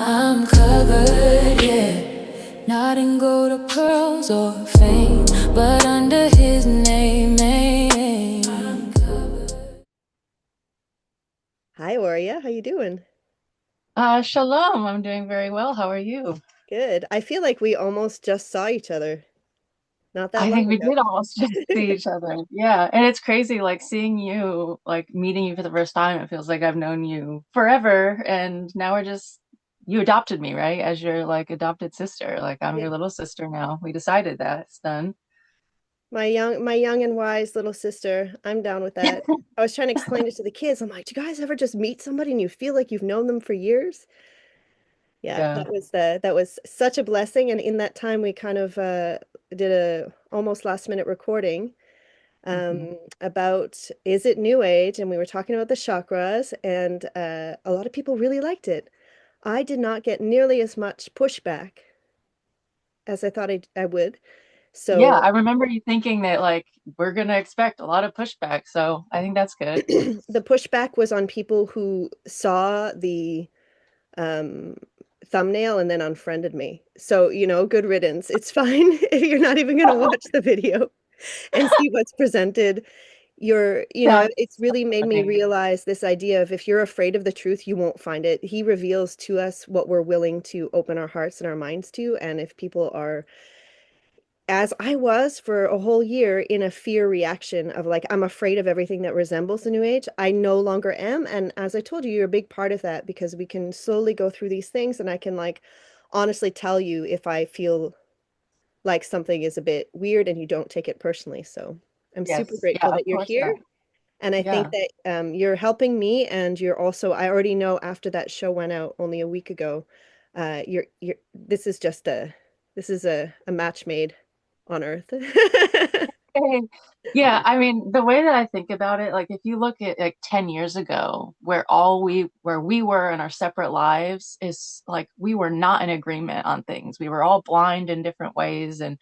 I'm covered, yeah. Not in gold or pearls or fame, but under his name. Hi, OriYah. How you doing? Shalom. I'm doing very well. How are you? Good. I feel like we almost just saw each other not that I long think we did almost just see each other. Yeah. And it's crazy, like seeing you, like meeting you for the first time. It feels like I've known you forever. And now you adopted me, right? As your like adopted sister. Like I'm Yeah. your little sister now. We decided that it's done. My young and wise little sister. I'm down with that. I was trying to explain it to the kids. I'm like, do you guys ever just meet somebody and you feel like you've known them for years? Yeah, Yeah. that was such a blessing. And in that time, we kind of did a almost last minute recording Hmm. about is it New Age, and we were talking about the chakras, and a lot of people really liked it. I did not get nearly as much pushback as I thought I would. Yeah. So I remember you thinking that like we're gonna expect a lot of pushback. So I think that's good. the pushback was on people who saw the um, thumbnail and then unfriended me. So, good riddance. It's fine if you're not even going to watch the video and see what's presented. That's It's really made me funny. realize this idea of if you're afraid of the truth, you won't find it. He reveals to us what we're willing to open our hearts and our minds to. And if people are as I was for a whole year in a fear reaction of like, I'm afraid of everything that resembles the New Age. I no longer am. And as I told you, you're a big part of that because we can slowly go through these things and I can like honestly tell you if I feel like something is a bit weird and you don't take it personally. So I'm super Yes. Yeah, grateful of that you're course here. not. And I think Yeah. that you're helping me and you're also, I already know after that show went out only a week ago, this is just this is a match made on Earth. Hey, yeah, I mean, the way that I think about it, like if you look at like 10 years ago, where we were in our separate lives is like we were not in agreement on things. We were all blind in different ways and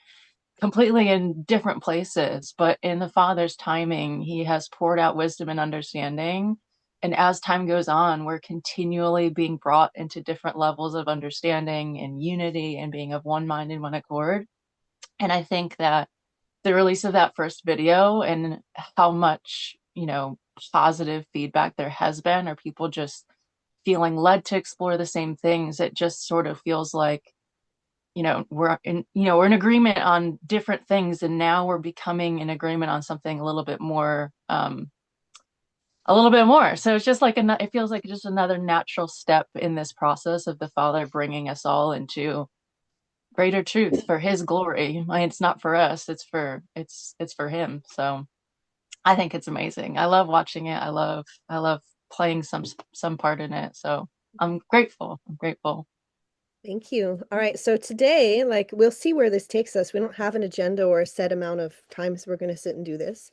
completely in different places. But in the Father's timing, He has poured out wisdom and understanding. And as time goes on, we're continually being brought into different levels of understanding and unity and being of one mind and one accord. And I think that the release of that first video and how much, positive feedback there has been, or people just feeling led to explore the same things, it just sort of feels like, we're in agreement on different things, and now we're becoming in agreement on something a little bit more. So it's just like it feels like just another natural step in this process of the Father bringing us all into greater truth for his glory. I mean, it's not for us, it's for him. So I think it's amazing. I love watching it. I love playing some part in it. So I'm grateful. I'm grateful. Thank you. All right. So today, like, we'll see where this takes us. We don't have an agenda or a set amount of times we're going to sit and do this.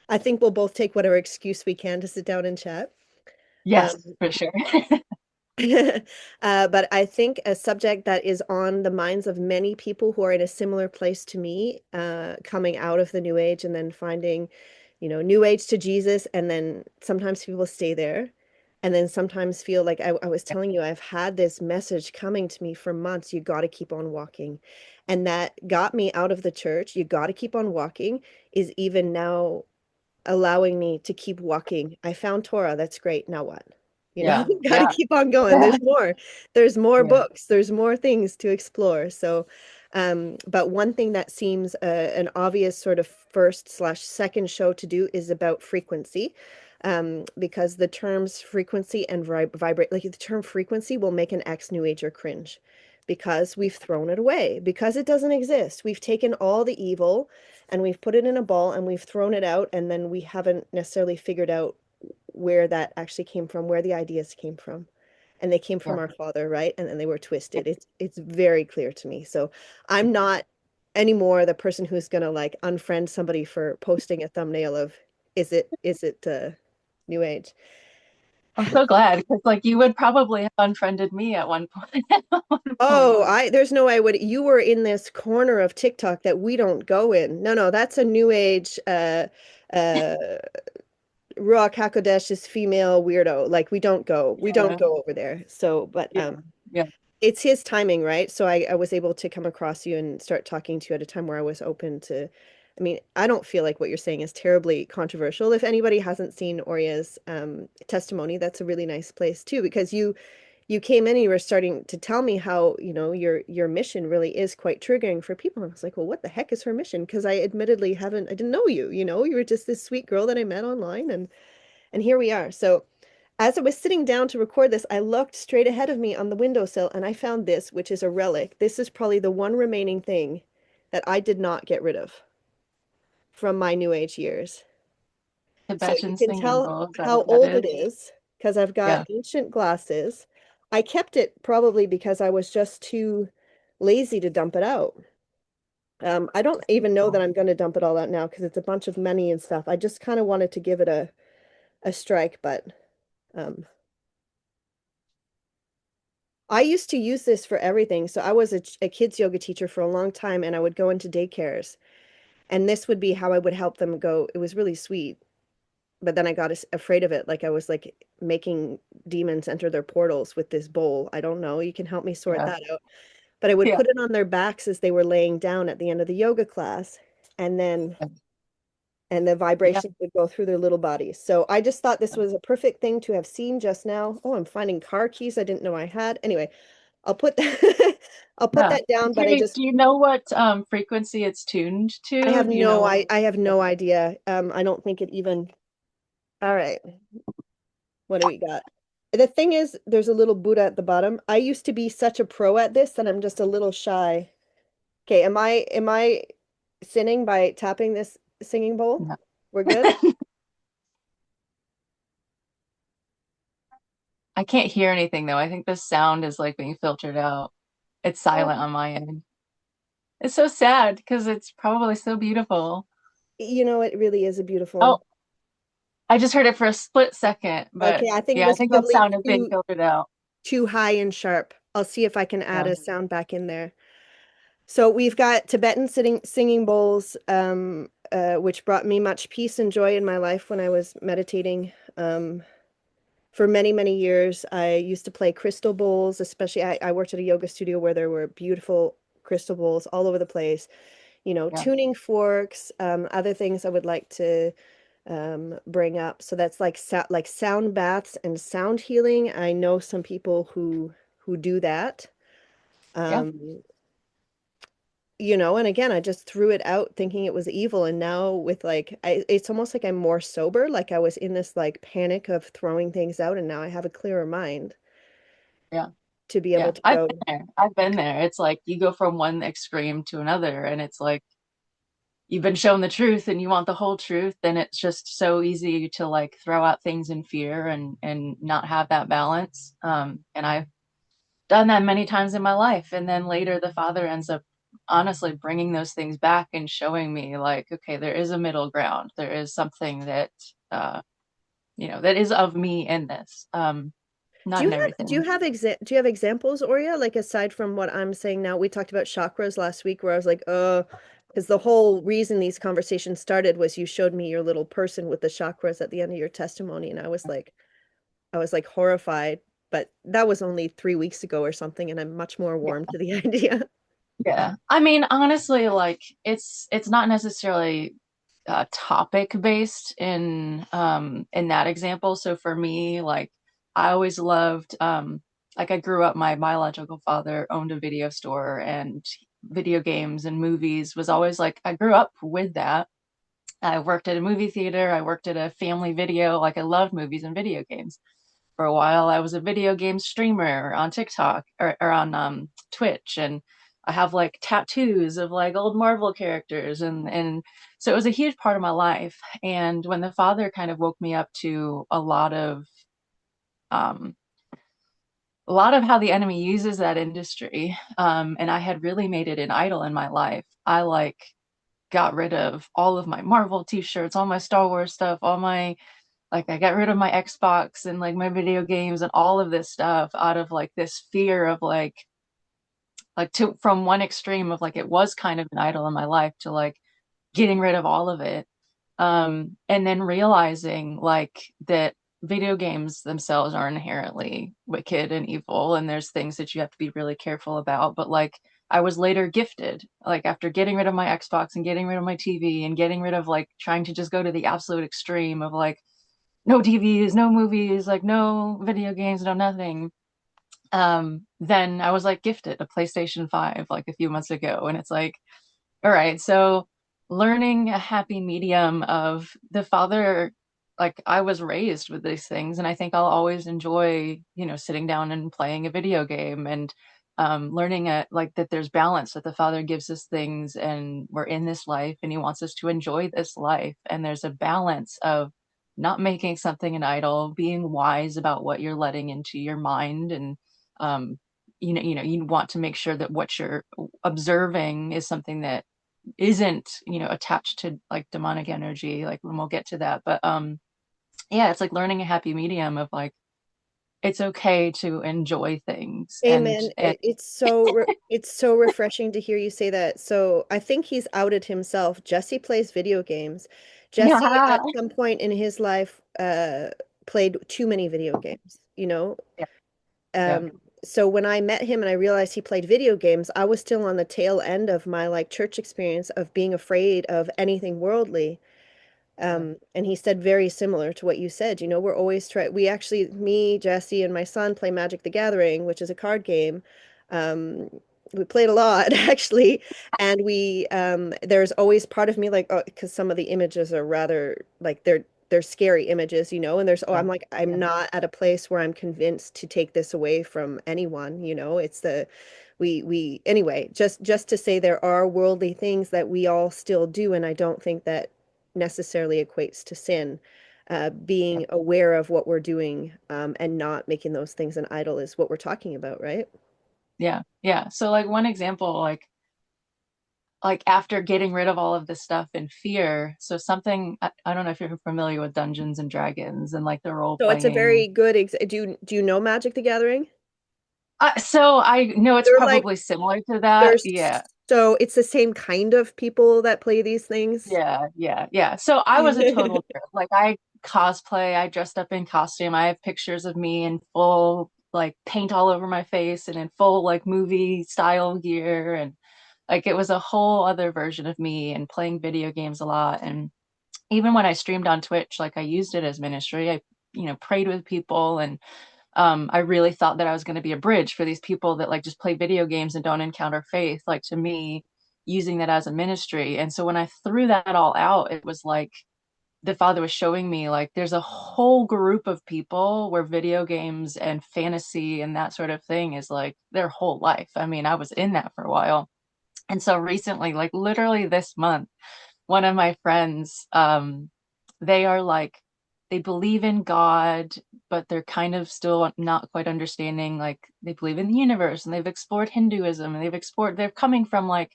I think we'll both take whatever excuse we can to sit down and chat. Yes, Um, for sure. but I think a subject that is on the minds of many people who are in a similar place to me, coming out of the New Age and then finding, New Age to Jesus, and then sometimes people stay there, and then sometimes feel like I was telling you, I've had this message coming to me for months. You got to keep on walking, and that got me out of the church. You got to keep on walking is even now allowing me to keep walking. I found Torah. That's great. Now what? Yeah, Got to yeah, keep on going. There's more. There's more yeah. books. There's more things to explore. So, but one thing that seems an obvious sort of first/second show to do is about frequency. Because the terms frequency and vibrate, like the term frequency will make an ex New Ager cringe because we've thrown it away, because it doesn't exist. We've taken all the evil and we've put it in a ball and we've thrown it out, and then we haven't necessarily figured out where that actually came from, where the ideas came from. And they came from Yeah. our father, right? And then they were twisted. It's very clear to me. So I'm not anymore the person who's gonna like unfriend somebody for posting a thumbnail of is it new age. I'm so glad because like you would probably have unfriended me at one point. At one point. Oh, I there's no way I would. You were in this corner of TikTok that we don't go in. No, no, that's a new age uh Ruach HaKodesh is female weirdo. Like we don't Yeah. go over there. So, but Yeah. Yeah. it's his timing, right? So I was able to come across you and start talking to you at a time where I was open to, I mean, I don't feel like what you're saying is terribly controversial. If anybody hasn't seen Oria's testimony, that's a really nice place too, because you came in and you were starting to tell me how, your mission really is quite triggering for people. And I was like, well, what the heck is her mission? Because I admittedly I didn't know you, you were just this sweet girl that I met online and here we are. So as I was sitting down to record this, I looked straight ahead of me on the windowsill and I found this, which is a relic. This is probably the one remaining thing that I did not get rid of from my New Age years. So you Tibetan can singing tell bowl. Is that how what that old it is? is because I've got Yeah. ancient glasses. I kept it probably because I was just too lazy to dump it out. I don't even know that Cool. I'm going to dump it all out now because it's a bunch of money and stuff. I just kind of wanted to give it a strike, but um, I used to use this for everything. So I was a kids yoga teacher for a long time, and I would go into daycares, and this would be how I would help them go. It was really sweet, but then I got afraid of it. Like I was like making demons enter their portals with this bowl. I don't know. You can help me sort Yeah. that out. But I would Yeah. put it on their backs as they were laying down at the end of the yoga class, and then and the Yeah. vibrations would go through their little bodies. So I just thought this was a perfect thing to have seen just now. Oh, I'm finding car keys I didn't know I had. Anyway, I'll put that I'll put Yeah. that down, I'm but I curious, just do you know what frequency it's tuned I to? have Do you know no what? I have no idea. I don't think it even all right. What do we got? The thing is, there's a little Buddha at the bottom. I used to be such a pro at this that I'm just a little shy. Okay, am I sinning by tapping this singing bowl? No. We're good? I can't hear anything though. I think the sound is like being filtered out. It's silent Oh, on my end. It's so sad because it's probably so beautiful. it really is a Oh, beautiful. I just heard it for a split second, but Okay, I think it yeah, I was think the probably sound is being filtered out. too high and sharp. I'll see if I can add Yeah, a sound back in there. So we've got Tibetan singing bowls, which brought me much peace and joy in my life when I was meditating. For many, many years, I used to play crystal bowls, especially I worked at a yoga studio where there were beautiful crystal bowls all over the place. yeah, Tuning forks, other things I would like to bring up. So that's like like sound baths and sound healing. I know some people who do that. yeah, Um, and again, I just threw it out thinking it was evil. And now with it's almost like I'm more sober. Like I was in this like panic of throwing things out, and now I have a clearer mind yeah, to be able yeah. to I've go. been there. I've been there. It's like you go from one extreme to another, and it's like you've been shown the truth and you want the whole truth, then it's just so easy to like throw out things in fear and not have that balance. And I've done that many times in my life, and then later the father ends up honestly bringing those things back and showing me like, okay, there is a middle ground. There is something that uh, that is of me in this. Do Not you in have do you everything. have do you have examples, Oria? Like aside from what I'm saying now, we talked about chakras last week where I was like, because the whole reason these conversations started was you showed me your little person with the chakras at the end of your testimony, and I was like horrified, but that was only 3 weeks ago or something, and I'm much more warm to the idea. Yeah. I mean, honestly, like it's not necessarily topic based in that example. So for me, like I always loved like I grew up, my biological father owned a video store, and video games and movies was always like I grew up with that. I worked at a movie theater, I worked at a family video, like I loved movies and video games. For a while I was a video game streamer on TikTok or on Twitch, and I have like tattoos of like old Marvel characters, and so it was a huge part of my life. And when the father kind of woke me up to um a lot of how the enemy uses that industry, and I had really made it an idol in my life. I like got rid of all of my Marvel t-shirts, all my Star Wars stuff, all my like I got rid of my Xbox and like my video games and all of this stuff out of like this fear of like to from one extreme of like it was kind of an idol in my life to like getting rid of all of it. And then realizing like that video games themselves are inherently wicked and evil, and there's things that you have to be really careful about. But like, I was later gifted, like after getting rid of my Xbox and getting rid of my TV and getting rid of like trying to just go to the absolute extreme of like no TVs, no movies, like no video games, no nothing. Then I was like gifted a PlayStation 5 like a few months ago, and it's like, all right, so learning a happy medium of the father, like I was raised with these things, and I think I'll always enjoy, sitting down and playing a video game and learning like that there's balance, that the father gives us things and we're in this life and he wants us to enjoy this life. And there's a balance of not making something an idol, being wise about what you're letting into your mind, and um, you want to make sure that what you're observing is something that isn't attached to like demonic energy, like when we'll get to that. But yeah, it's like learning a happy medium of like it's okay to enjoy things. Amen. It's so refreshing to hear you say that. So I think he's outed himself. Jesse plays video games. Jesse yeah, at some point in his life played too many video games, you know? yeah, yeah, Um, so when I met him and I realized he played video games, I was still on the tail end of my like church experience of being afraid of anything worldly. yeah, And he said very similar to what you said. We're always we actually, me, Jesse, and my son play Magic the Gathering, which is a card game. Um, we played a lot actually, and there's always part of me like, oh, because some of the images are rather like they're scary images, and I'm like, I'm yeah, not at a place where I'm convinced to take this away from anyone, it's the we anyway, just to say there are worldly things that we all still do, and I don't think that necessarily equates to sin. yeah, Being aware of what we're doing, and not making those things an idol is what we're talking about, right? yeah, yeah. So like one example, like after getting rid of all of this stuff and fear, so something I don't know if you're familiar with Dungeons and Dragons and like the role So it's a playing. very good do you know Magic the Gathering? So I know it's They're like probably similar to that. there's Yeah. so it's the same kind of people that play these things. Yeah, yeah, yeah. So I was a total trip. Like I cosplay, I dressed up in costume. I have pictures of me in full like paint all over my face and in full like movie style gear, and like it was a whole other version of me, and playing video games a lot. And even when I streamed on Twitch, like I used it as ministry. I, prayed with people, and I really thought that I was going to be a bridge for these people that like just play video games and don't encounter faith. Like to me, using that as a ministry. And so when I threw that all out, it was like the father was showing me like there's a whole group of people where video games and fantasy and that sort of thing is like their whole life. I mean, I was in that for a while. And so recently, like literally this month, one of my friends, they are like, they believe in God, but they're kind of still not quite understanding. Like they believe in the universe, and they've explored Hinduism, and they're coming from like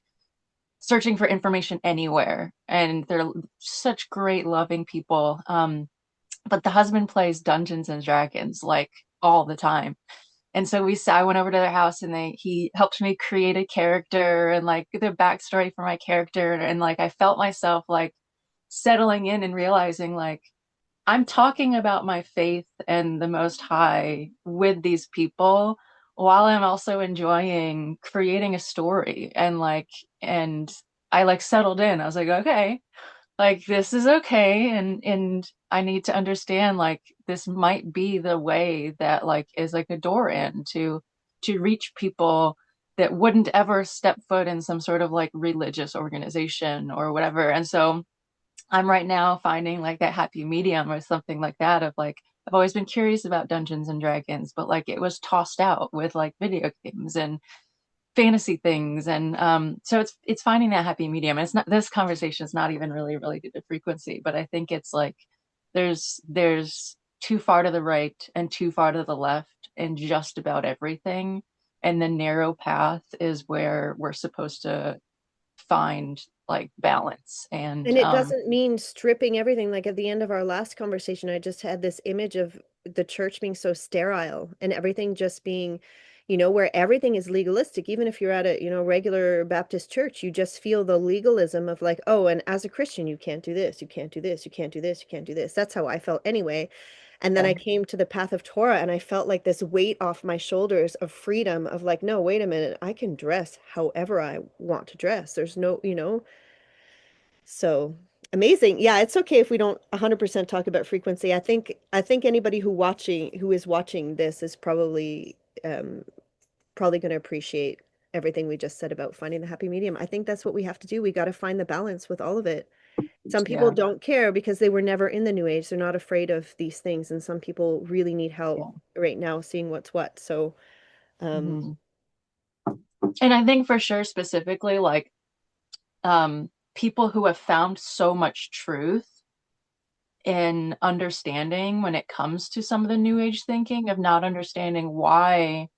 searching for information anywhere. And they're such great, loving people. But the husband plays Dungeons and Dragons like all the time. And so I went over to their house, and he helped me create a character and like the backstory for my character. And like I felt myself like settling in and realizing like I'm talking about my faith and the Most High with these people while I'm also enjoying creating a story. And I like settled in. I was like, okay, like this is okay. And I need to understand like this might be the way that like is like a door in to reach people that wouldn't ever step foot in some sort of like religious organization or whatever. And so I'm right now finding like that happy medium or something like that of like I've always been curious about Dungeons and Dragons, but like it was tossed out with like video games and fantasy things. And so it's finding that happy medium. It's not, this conversation is not even really related to frequency, but I think it's like there's too far to the right and too far to the left in just about everything. And the narrow path is where we're supposed to find like balance. And And it doesn't mean stripping everything. Like at the end of our last conversation, I just had this image of the church being so sterile and everything just being, where everything is legalistic. Even if you're at a, regular Baptist church, you just feel the legalism of like, oh, and as a Christian, you can't do this, you can't do this, you can't do this, you can't do this. That's how I felt anyway. And then Yeah. I came to the path of Torah and I felt like this weight off my shoulders of freedom of like, no, wait a minute, I can dress however I want to dress. There's no, so amazing. Yeah, it's okay if we don't 100% talk about frequency. I think anybody who is watching this is um probably going to appreciate everything we just said about finding the happy medium. I think that's what we have to do. We got to find the balance with all of it. Some people Yeah. don't care because they were never in the new age. They're not afraid of these things, and some people really need help Yeah. right now seeing what's what. So, um, Mhm. And I think for sure, specifically, like people who have found so much truth in understanding when it comes to some of the new age thinking of not understanding why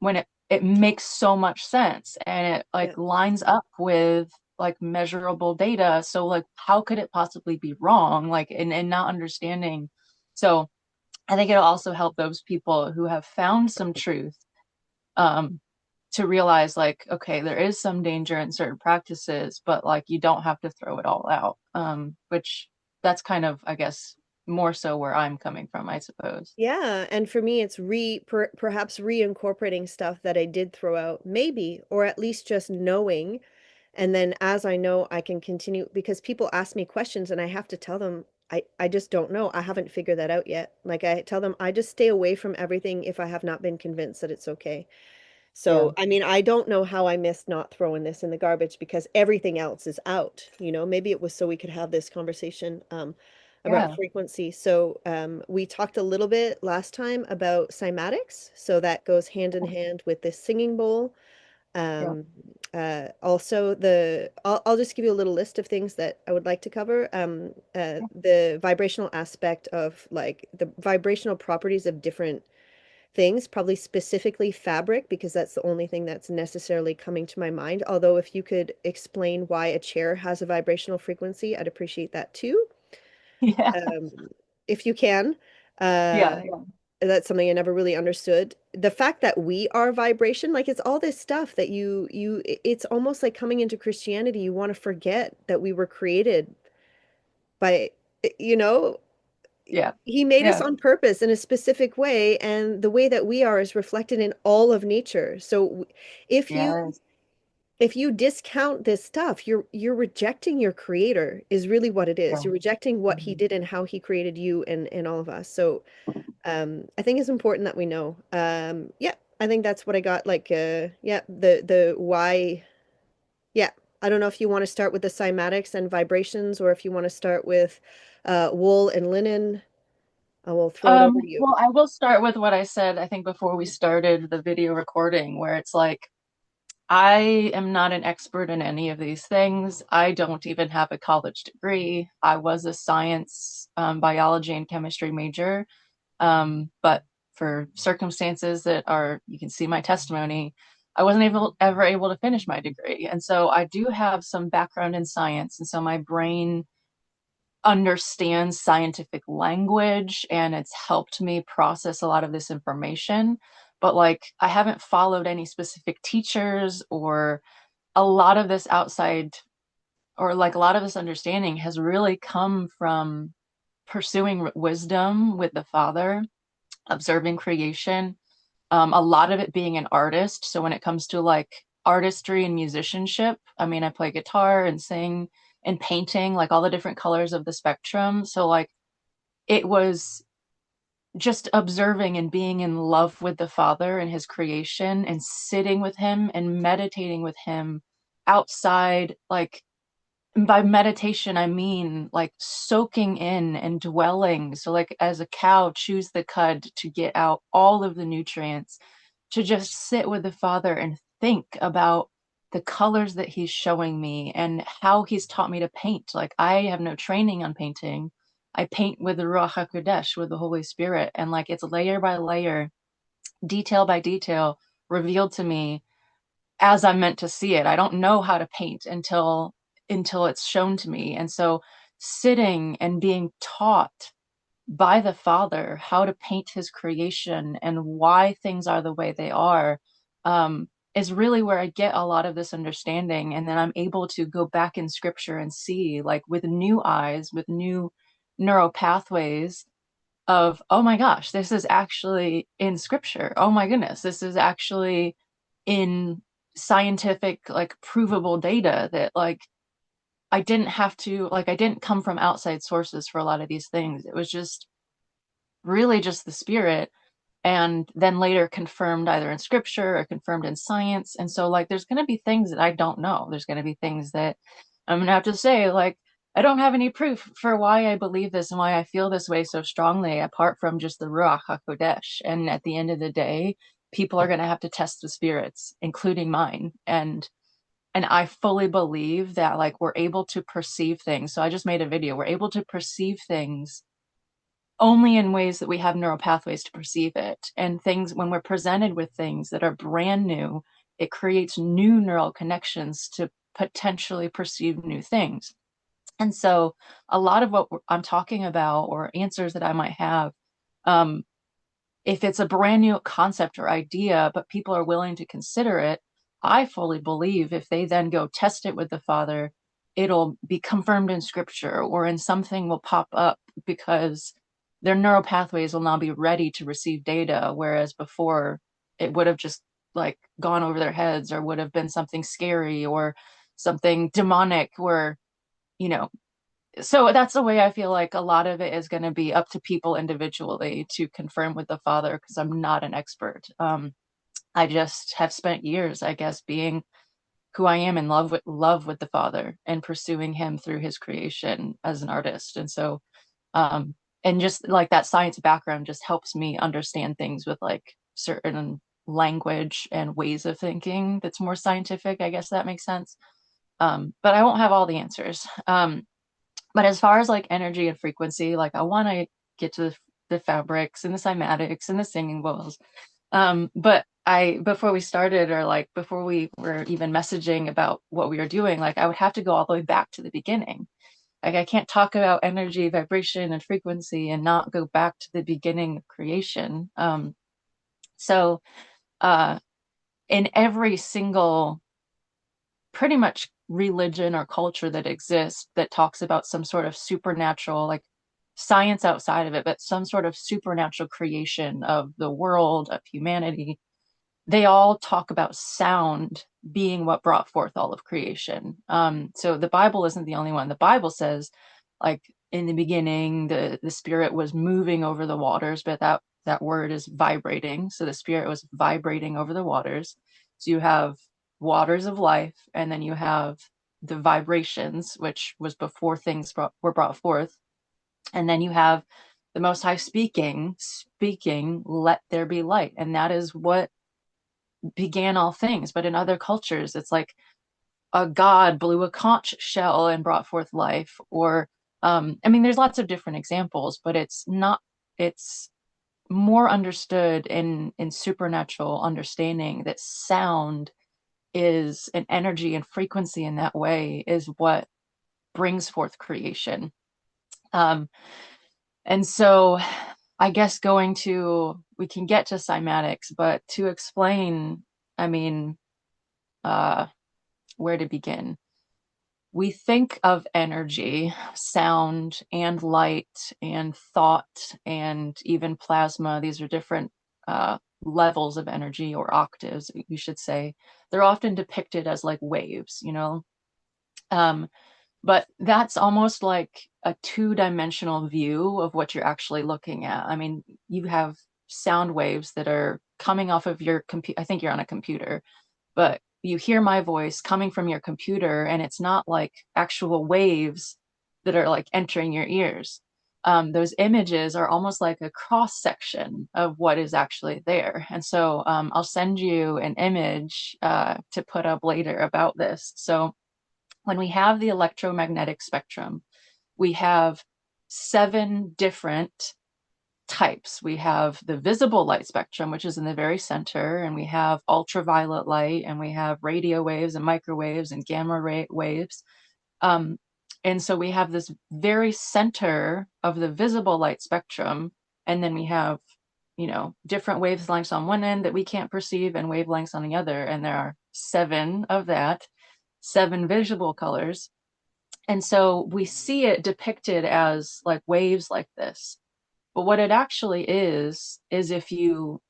when it makes so much sense and it yeah. like lines up with like measurable data, so like how could it possibly be wrong, like and not understanding. So I think it'll also help those people who have found some truth um to realize like, okay, there is some danger in certain practices, but like you don't have to throw it all out. Which that's kind of, I guess, more so where I'm coming from, I suppose. Yeah, and for me, it's perhaps reincorporating stuff that I did throw out, maybe, or at least just knowing. And then as I know, I can continue because people ask me questions and I have to tell them, I just don't know. I haven't figured that out yet. Like I tell them, I just stay away from everything if I have not been convinced that it's okay. Yeah. So, I mean, I don't know how I missed not throwing this in the garbage because everything else is out. Maybe it was so we could have this conversation about Yeah. frequency. So, we talked a little bit last time about cymatics. So that goes hand in hand with this singing bowl. Yeah. Um, also I'll just give you a little list of things that I would like to cover. The vibrational aspect of like the vibrational properties of different things, probably specifically fabric, because that's the only thing that's necessarily coming to my mind. Although if you could explain why a chair has a vibrational frequency, I'd appreciate that too. Yeah. Um, if you can. Uh, Yeah. Yeah. that's something I never really understood. The fact that we are vibration, like it's all this stuff that it's almost like coming into Christianity, you want to forget that we were created by, you know, Yeah. he made us Yeah. on purpose in a specific way, and the way that we are is reflected in all of nature. So if you Yes. if you discount this stuff, you're rejecting your creator is really what it is. Yeah. You're rejecting what he Mhm. did and how he created you and all of us. So I think it's important that we know. Yeah, I think that's what I got. Like, yeah, the why. Yeah, I don't know if you want to start with the cymatics and vibrations, or if you want to start with wool and linen. I will throw it over to you. Well, I will start with what I said, I think, before we started the video recording, where it's like, I am not an expert in any of these things. I don't even have a college degree. I was a science, biology and chemistry major. But for circumstances that are, you can see my testimony, I wasn't ever able to finish my degree. And so I do have some background in science. And so my brain understands scientific language and it's helped me process a lot of this information. But like, I haven't followed any specific teachers, or a lot of this outside, or like a lot of this understanding has really come from pursuing wisdom with the Father, observing creation, a lot of it being an artist. So when it comes to like artistry and musicianship, I mean, I play guitar and sing and painting, like all the different colors of the spectrum. So like it was just observing and being in love with the Father and his creation and sitting with him and meditating with him outside, like, and by meditation, I mean like soaking in and dwelling. So, like, as a cow chews the cud to get out all of the nutrients, to just sit with the Father and think about the colors that he's showing me and how he's taught me to paint. Like, I have no training on painting. I paint with the Ruach HaKodesh, with the Holy Spirit, and like it's layer by layer, detail by detail, revealed to me as I'm meant to see it. I don't know how to paint until it's shown to me. And so sitting and being taught by the Father how to paint his creation and why things are the way they are, is really where I get a lot of this understanding. And then I'm able to go back in scripture and see, like, with new eyes, with new neural pathways, of, oh my gosh, this is actually in scripture. Oh my goodness, this is actually in scientific, like, provable data that, like, I didn't have to, like, I didn't come from outside sources for a lot of these things. It was just really just the spirit, and then later confirmed either in scripture or confirmed in science. And so, like, there's going to be things that I don't know. There's going to be things that I'm going to have to say, like, I don't have any proof for why I believe this and why I feel this way so strongly, apart from just the Ruach HaKodesh. And at the end of the day, people are going to have to test the spirits, including mine. And I fully believe that, like, we're able to perceive things. So I just made a video. We're able to perceive things only in ways that we have neural pathways to perceive it. And things, when we're presented with things that are brand new, it creates new neural connections to potentially perceive new things. And so a lot of what I'm talking about, or answers that I might have, if it's a brand new concept or idea, but people are willing to consider it, I fully believe if they then go test it with the Father, it'll be confirmed in scripture, or in something will pop up, because their neural pathways will now be ready to receive data. Whereas before, it would have just, like, gone over their heads, or would have been something scary or something demonic, where, you know, so that's the way I feel like a lot of it is going to be up to people individually to confirm with the Father, because I'm not an expert. I just have spent years, I guess, being who I am, in love with the Father, and pursuing him through his creation as an artist. And so, and just like that science background just helps me understand things with, like, certain language and ways of thinking that's more scientific. I guess that makes sense. But I won't have all the answers. But as far as, like, energy and frequency, like, I want to get to the fabrics and the cymatics and the singing bowls. But before we started, or, like, before we were even messaging about what we were doing, like, I would have to go all the way back to the beginning. Like, I can't talk about energy, vibration, and frequency and not go back to the beginning of creation. So, uh, in every single, pretty much, religion or culture that exists that talks about some sort of supernatural, like, science outside of it, but some sort of supernatural creation of the world, of humanity, they all talk about sound being what brought forth all of creation. So the Bible isn't the only one. The Bible says, like, in the beginning, the spirit was moving over the waters, but that word is vibrating. So the spirit was vibrating over the waters. So you have waters of life, and then you have the vibrations, which was before things were brought forth. And then you have the Most High speaking, let there be light. And that is what began all things. But in other cultures, it's like a god blew a conch shell and brought forth life. Or, I mean, there's lots of different examples, but it's more understood in supernatural understanding that sound is an energy, and frequency in that way is what brings forth creation. And so I guess we can get to cymatics, but to explain, I mean, where to begin? We think of energy, sound, and light, and thought, and even plasma. These are different levels of energy, or octaves, you should say. They're often depicted as, like, waves, you know? But that's almost like a two-dimensional view of what you're actually looking at. I mean, you have sound waves that are coming off of your computer. I think you're on a computer, but you hear my voice coming from your computer, and it's not like actual waves that are, like, entering your ears. Those images are almost like a cross section of what is actually there. And so I'll send you an image to put up later about this. So when we have the electromagnetic spectrum, we have 7 different types. We have the visible light spectrum, which is in the very center, and we have ultraviolet light, and we have radio waves and microwaves and gamma ray waves. And so we have this very center of the visible light spectrum, and then we have, different wavelengths on one end that we can't perceive, and wavelengths on the other, and there are 7 of that, 7 visible colors. And so we see it depicted as, like, waves like this. But what it actually is if you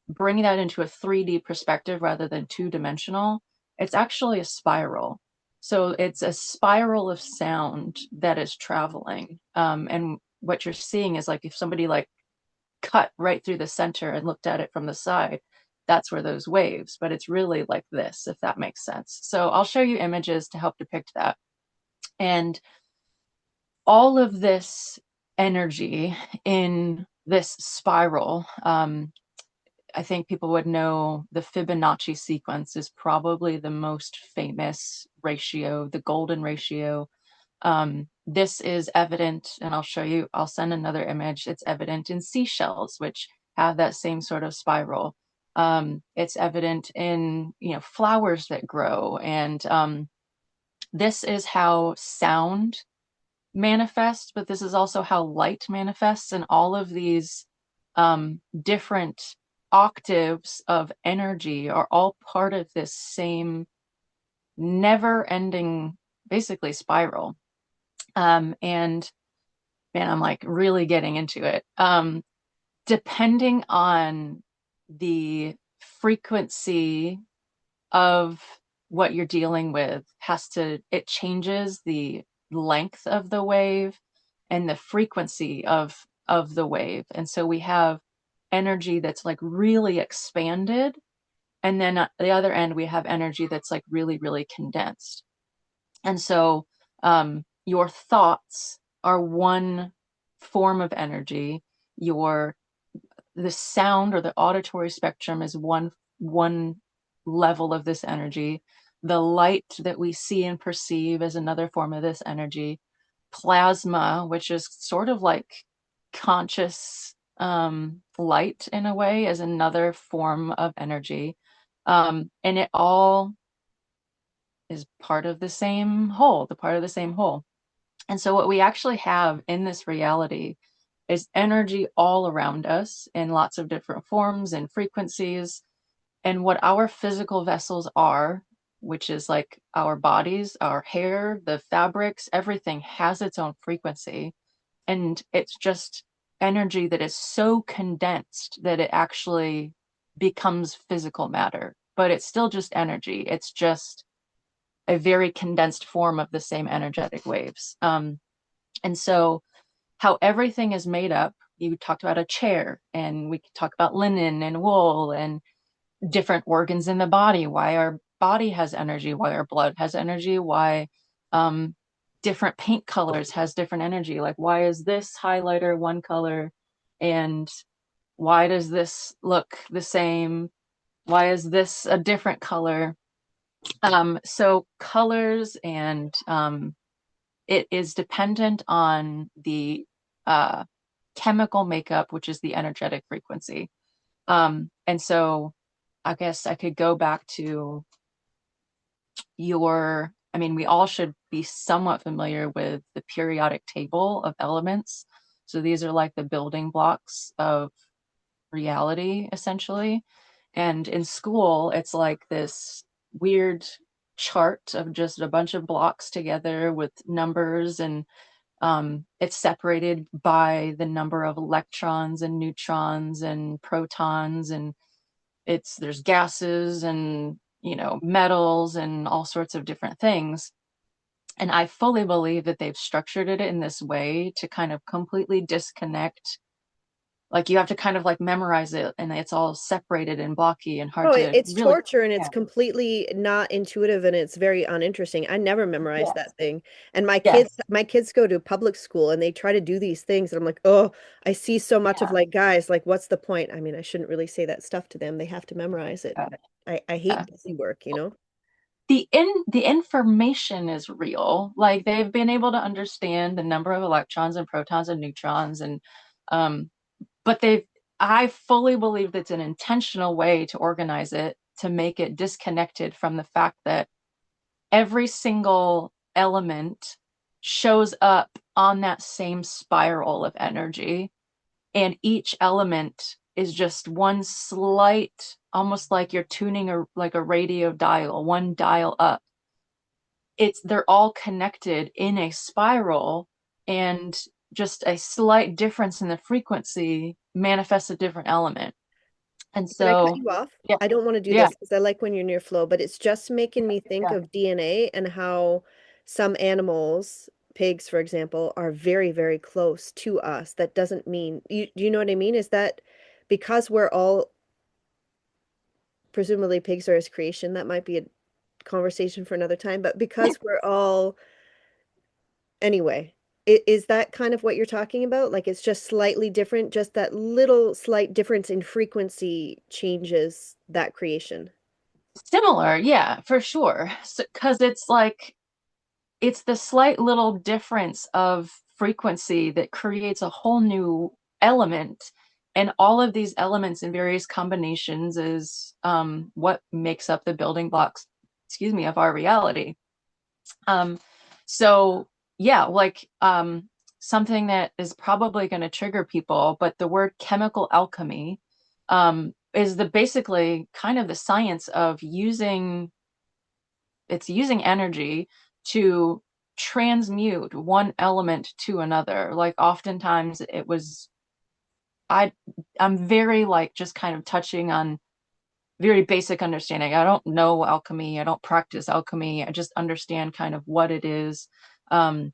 bring that into a 3D perspective rather than two-dimensional, it's actually a spiral. So it's a spiral of sound that is traveling. And what you're seeing is like if somebody like cut right through the center and looked at it from the side, that's where those waves, but it's really like this, if that makes sense. So I'll show you images to help depict that. And all of this energy in this spiral, I think people would know the Fibonacci sequence is probably the most famous ratio, the golden ratio. This is evident, and I'll show you, I'll send another image. It's evident in seashells, which have that same sort of spiral. It's evident in, flowers that grow. And this is how sound manifests, but this is also how light manifests. And all of these different octaves of energy are all part of this same never ending, basically, spiral. And man, I'm like really getting into it. Depending on the frequency of what you're dealing with, it changes the length of the wave and the frequency of the wave. And so we have energy that's like really expanded, and then at the other end we have energy that's like really, really condensed. And so your thoughts are one form of energy. The sound or the auditory spectrum is one level of this energy. The light that we see and perceive is another form of this energy. Plasma, which is sort of like conscious light in a way, is another form of energy. And it all is part of the same whole, the part of the same whole. And so what we actually have in this reality is energy all around us in lots of different forms and frequencies. And what our physical vessels are, which is like our bodies, our hair, the fabrics, everything has its own frequency. And it's just energy that is so condensed that it actually becomes physical matter. But it's still just energy. It's just a very condensed form of the same energetic waves. And so how everything is made up, you talked about a chair, and we could talk about linen and wool and different organs in the body, why our body has energy, why our blood has energy, why different paint colors has different energy. Like, why is this highlighter one color and why does this look the same? Why is this a different color? So colors and it is dependent on the chemical makeup, which is the energetic frequency. And so I guess I could go back to we all should be somewhat familiar with the periodic table of elements. So these are like the building blocks of reality, essentially. And in school, it's like this weird chart of just a bunch of blocks together with numbers, and it's separated by the number of electrons and neutrons and protons, and there's gases and metals and all sorts of different things. And I fully believe that they've structured it in this way to kind of completely disconnect. Like, you have to kind of like memorize it, and it's all separated and blocky and hard Oh, to it's really. torture and it's Yeah. completely not intuitive and it's very uninteresting. I never memorized Yes. that thing. And my Yes. kids go to public school and they try to do these things and I'm like, "Oh, I see so much of Yeah. like guys, like what's the point?" I mean, I shouldn't really say that stuff to them. They have to memorize it. Yeah. But I hate Yeah. busy work, you know? The information is real. Like, they've been able to understand the number of electrons and protons and neutrons, and um, but I fully believe that's an intentional way to organize it, to make it disconnected from the fact that every single element shows up on that same spiral of energy, and each element is just one slight, almost like you're tuning like a radio dial, one dial up. They're all connected in a spiral, and just a slight difference in the frequency manifests a different element. And Can I cut so, you off? yeah, I don't want to do yeah, this because I like when you're near flow, but it's just making me think yeah. of DNA and how some animals, pigs, for example, are very, very close to us. That doesn't mean do you know what I mean? Is that because we're all presumably pigs are his creation, that might be a conversation for another time, but because we're all anyway, is that kind of what you're talking about? Like it's just slightly different, just that little slight difference in frequency changes that creation. Similar, yeah, for sure. Because it's like, it's the slight little difference of frequency that creates a whole new element. And all of these elements in various combinations is what makes up the building blocks, excuse me, of our reality. Um, so yeah, like something that is probably going to trigger people, but the word chemical alchemy is the basically kind of the science of using energy to transmute one element to another. Like oftentimes it was I I'm very like just kind of touching on very basic understanding. I don't know alchemy, I don't practice alchemy. I just understand kind of what it is. Um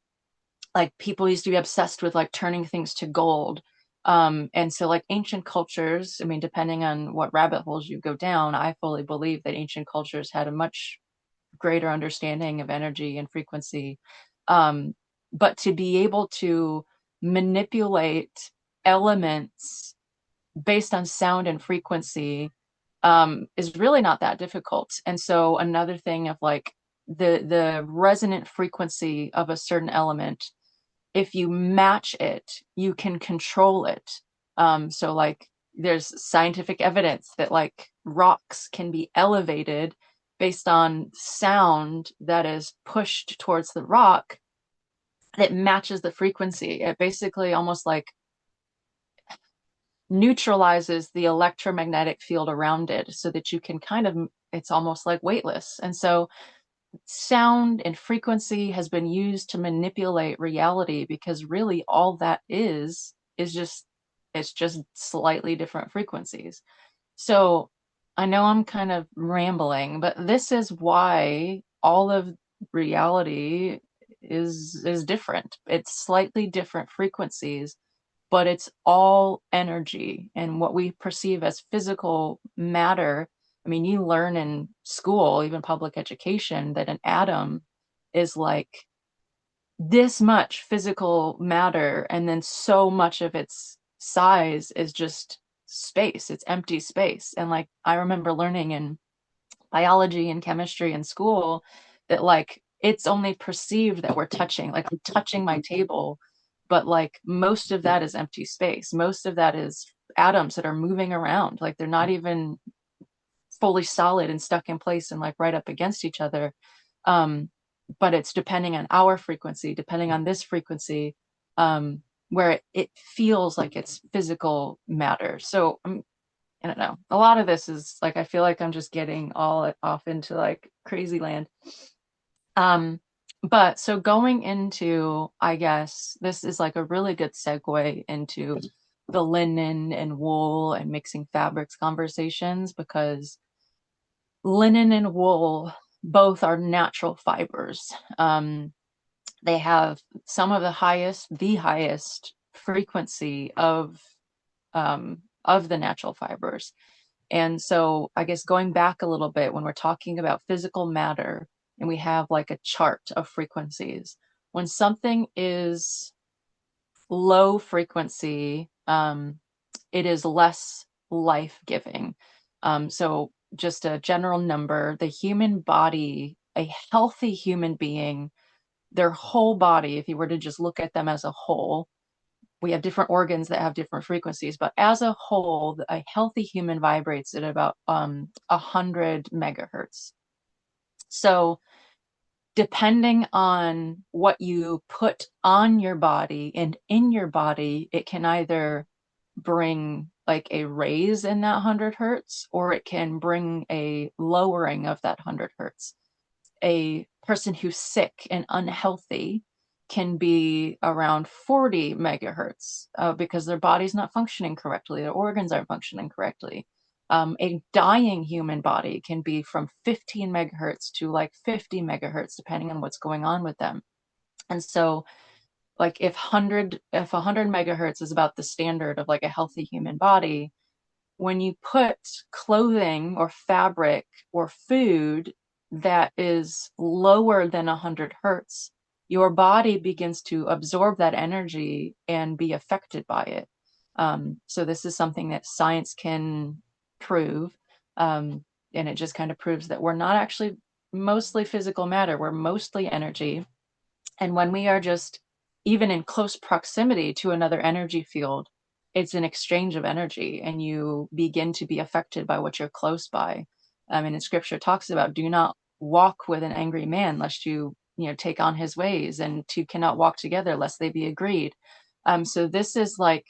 like people used to be obsessed with like turning things to gold. And so like ancient cultures, I mean, depending on what rabbit holes you go down, I fully believe that ancient cultures had a much greater understanding of energy and frequency. Um, but to be able to manipulate elements based on sound and frequency is really not that difficult. And so another thing of like the resonant frequency of a certain element, if you match it, you can control it. So like there's scientific evidence that like rocks can be elevated based on sound that is pushed towards the rock that matches the frequency. It basically almost like neutralizes the electromagnetic field around it so that you can kind of, it's almost like weightless. And so sound and frequency has been used to manipulate reality because really all that is just, it's just slightly different frequencies. So I know I'm kind of rambling, but this is why all of reality is different. It's slightly different frequencies, but it's all energy. And what we perceive as physical matter, I mean, you learn in school, even public education, that an atom is like this much physical matter, and then so much of its size is just space. It's empty space. And like I remember learning in biology and chemistry in school that like it's only perceived that we're touching, like I'm touching my table, but like most of that is empty space. Most of that is atoms that are moving around. Like they're not even fully solid and stuck in place and like right up against each other. Um, but it's depending on our frequency, depending on this frequency, where it feels like it's physical matter. So I don't know. A lot of this is like I feel like I'm just getting all off into like crazy land. Um, but so going into, I guess this is like a really good segue into the linen and wool and mixing fabrics conversations, because linen and wool both are natural fibers. They have some of the highest frequency of the natural fibers. And so I guess going back a little bit, when we're talking about physical matter and we have like a chart of frequencies, when something is low frequency, it is less life-giving. So just a general number, the human body, a healthy human being, their whole body, if you were to just look at them as a whole, we have different organs that have different frequencies, but as a whole, a healthy human vibrates at about 100 megahertz. So depending on what you put on your body and in your body, it can either bring like a raise in that 100 hertz, or it can bring a lowering of that 100 hertz. A person who's sick and unhealthy can be around 40 megahertz because their body's not functioning correctly, their organs aren't functioning correctly. A dying human body can be from 15 megahertz to like 50 megahertz, depending on what's going on with them. And so, like if 100 megahertz is about the standard of like a healthy human body, when you put clothing or fabric or food that is lower than 100 hertz, your body begins to absorb that energy and be affected by it. So this is something that science can prove. And it just kind of proves that we're not actually mostly physical matter, we're mostly energy. And when we are just even in close proximity to another energy field, it's an exchange of energy and you begin to be affected by what you're close by. And in scripture talks about do not walk with an angry man lest you take on his ways, and two cannot walk together lest they be agreed. So this is like,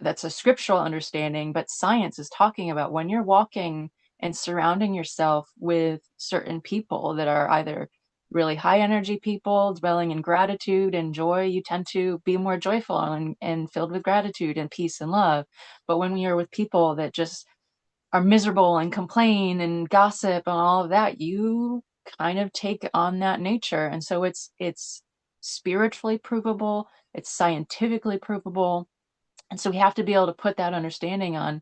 that's a scriptural understanding, but science is talking about when you're walking and surrounding yourself with certain people that are either really high energy people dwelling in gratitude and joy, you tend to be more joyful and filled with gratitude and peace and love. But when you're with people that just are miserable and complain and gossip and all of that, you kind of take on that nature. And so it's spiritually provable, it's scientifically provable. And so we have to be able to put that understanding on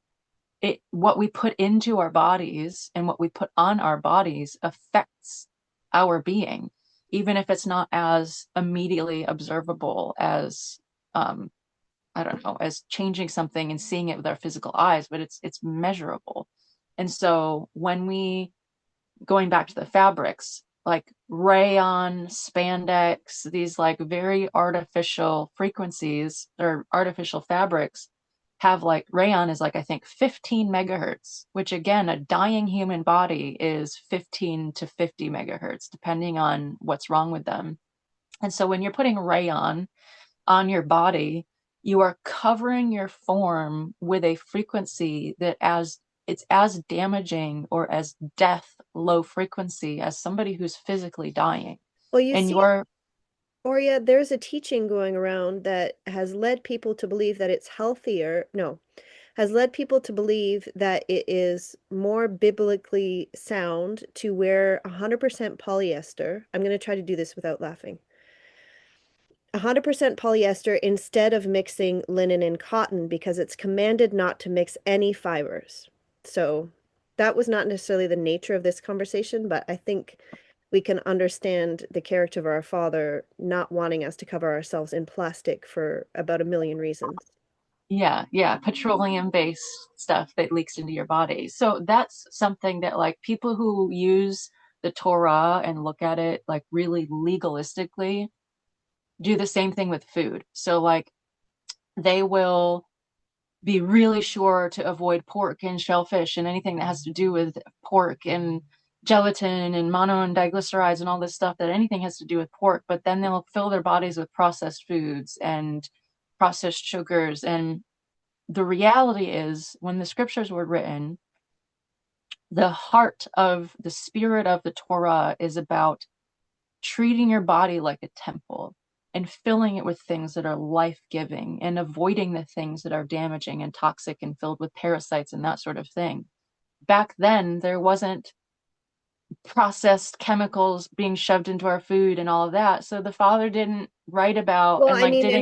it. What we put into our bodies and what we put on our bodies affects our being, even if it's not as immediately observable as, I don't know, as changing something and seeing it with our physical eyes, but it's measurable. And so when we, going back to the fabrics, like rayon, spandex, these like very artificial frequencies or artificial fabrics have like rayon is like, I think 15 megahertz, which again, a dying human body is 15 to 50 megahertz, depending on what's wrong with them. And so when you're putting rayon on your body, you are covering your form with a frequency that it's as damaging or as death low frequency as somebody who's physically dying. Well, you And see, you're, Oria, there's a teaching going around that has led people to believe that it's healthier. No, has led people to believe that it is more biblically sound to wear 100% polyester. I'm going to try to do this without laughing. 100% polyester instead of mixing linen and cotton because it's commanded not to mix any fibers. So that was not necessarily the nature of this conversation, but I think we can understand the character of our Father not wanting us to cover ourselves in plastic for about a million reasons. yeah, petroleum based stuff that leaks into your body. So that's something that like people who use the Torah and look at it like really legalistically do the same thing with food. So like they will be really sure to avoid pork and shellfish and anything that has to do with pork and gelatin and mono and diglycerides and all this stuff, that anything has to do with pork, but then they'll fill their bodies with processed foods and processed sugars. And the reality is, when the scriptures were written, the heart of the spirit of the Torah is about treating your body like a temple and filling it with things that are life-giving and avoiding the things that are damaging and toxic and filled with parasites and that sort of thing. Back then, there wasn't processed chemicals being shoved into our food and all of that. So the father didn't write about Well, and I like mean, didn't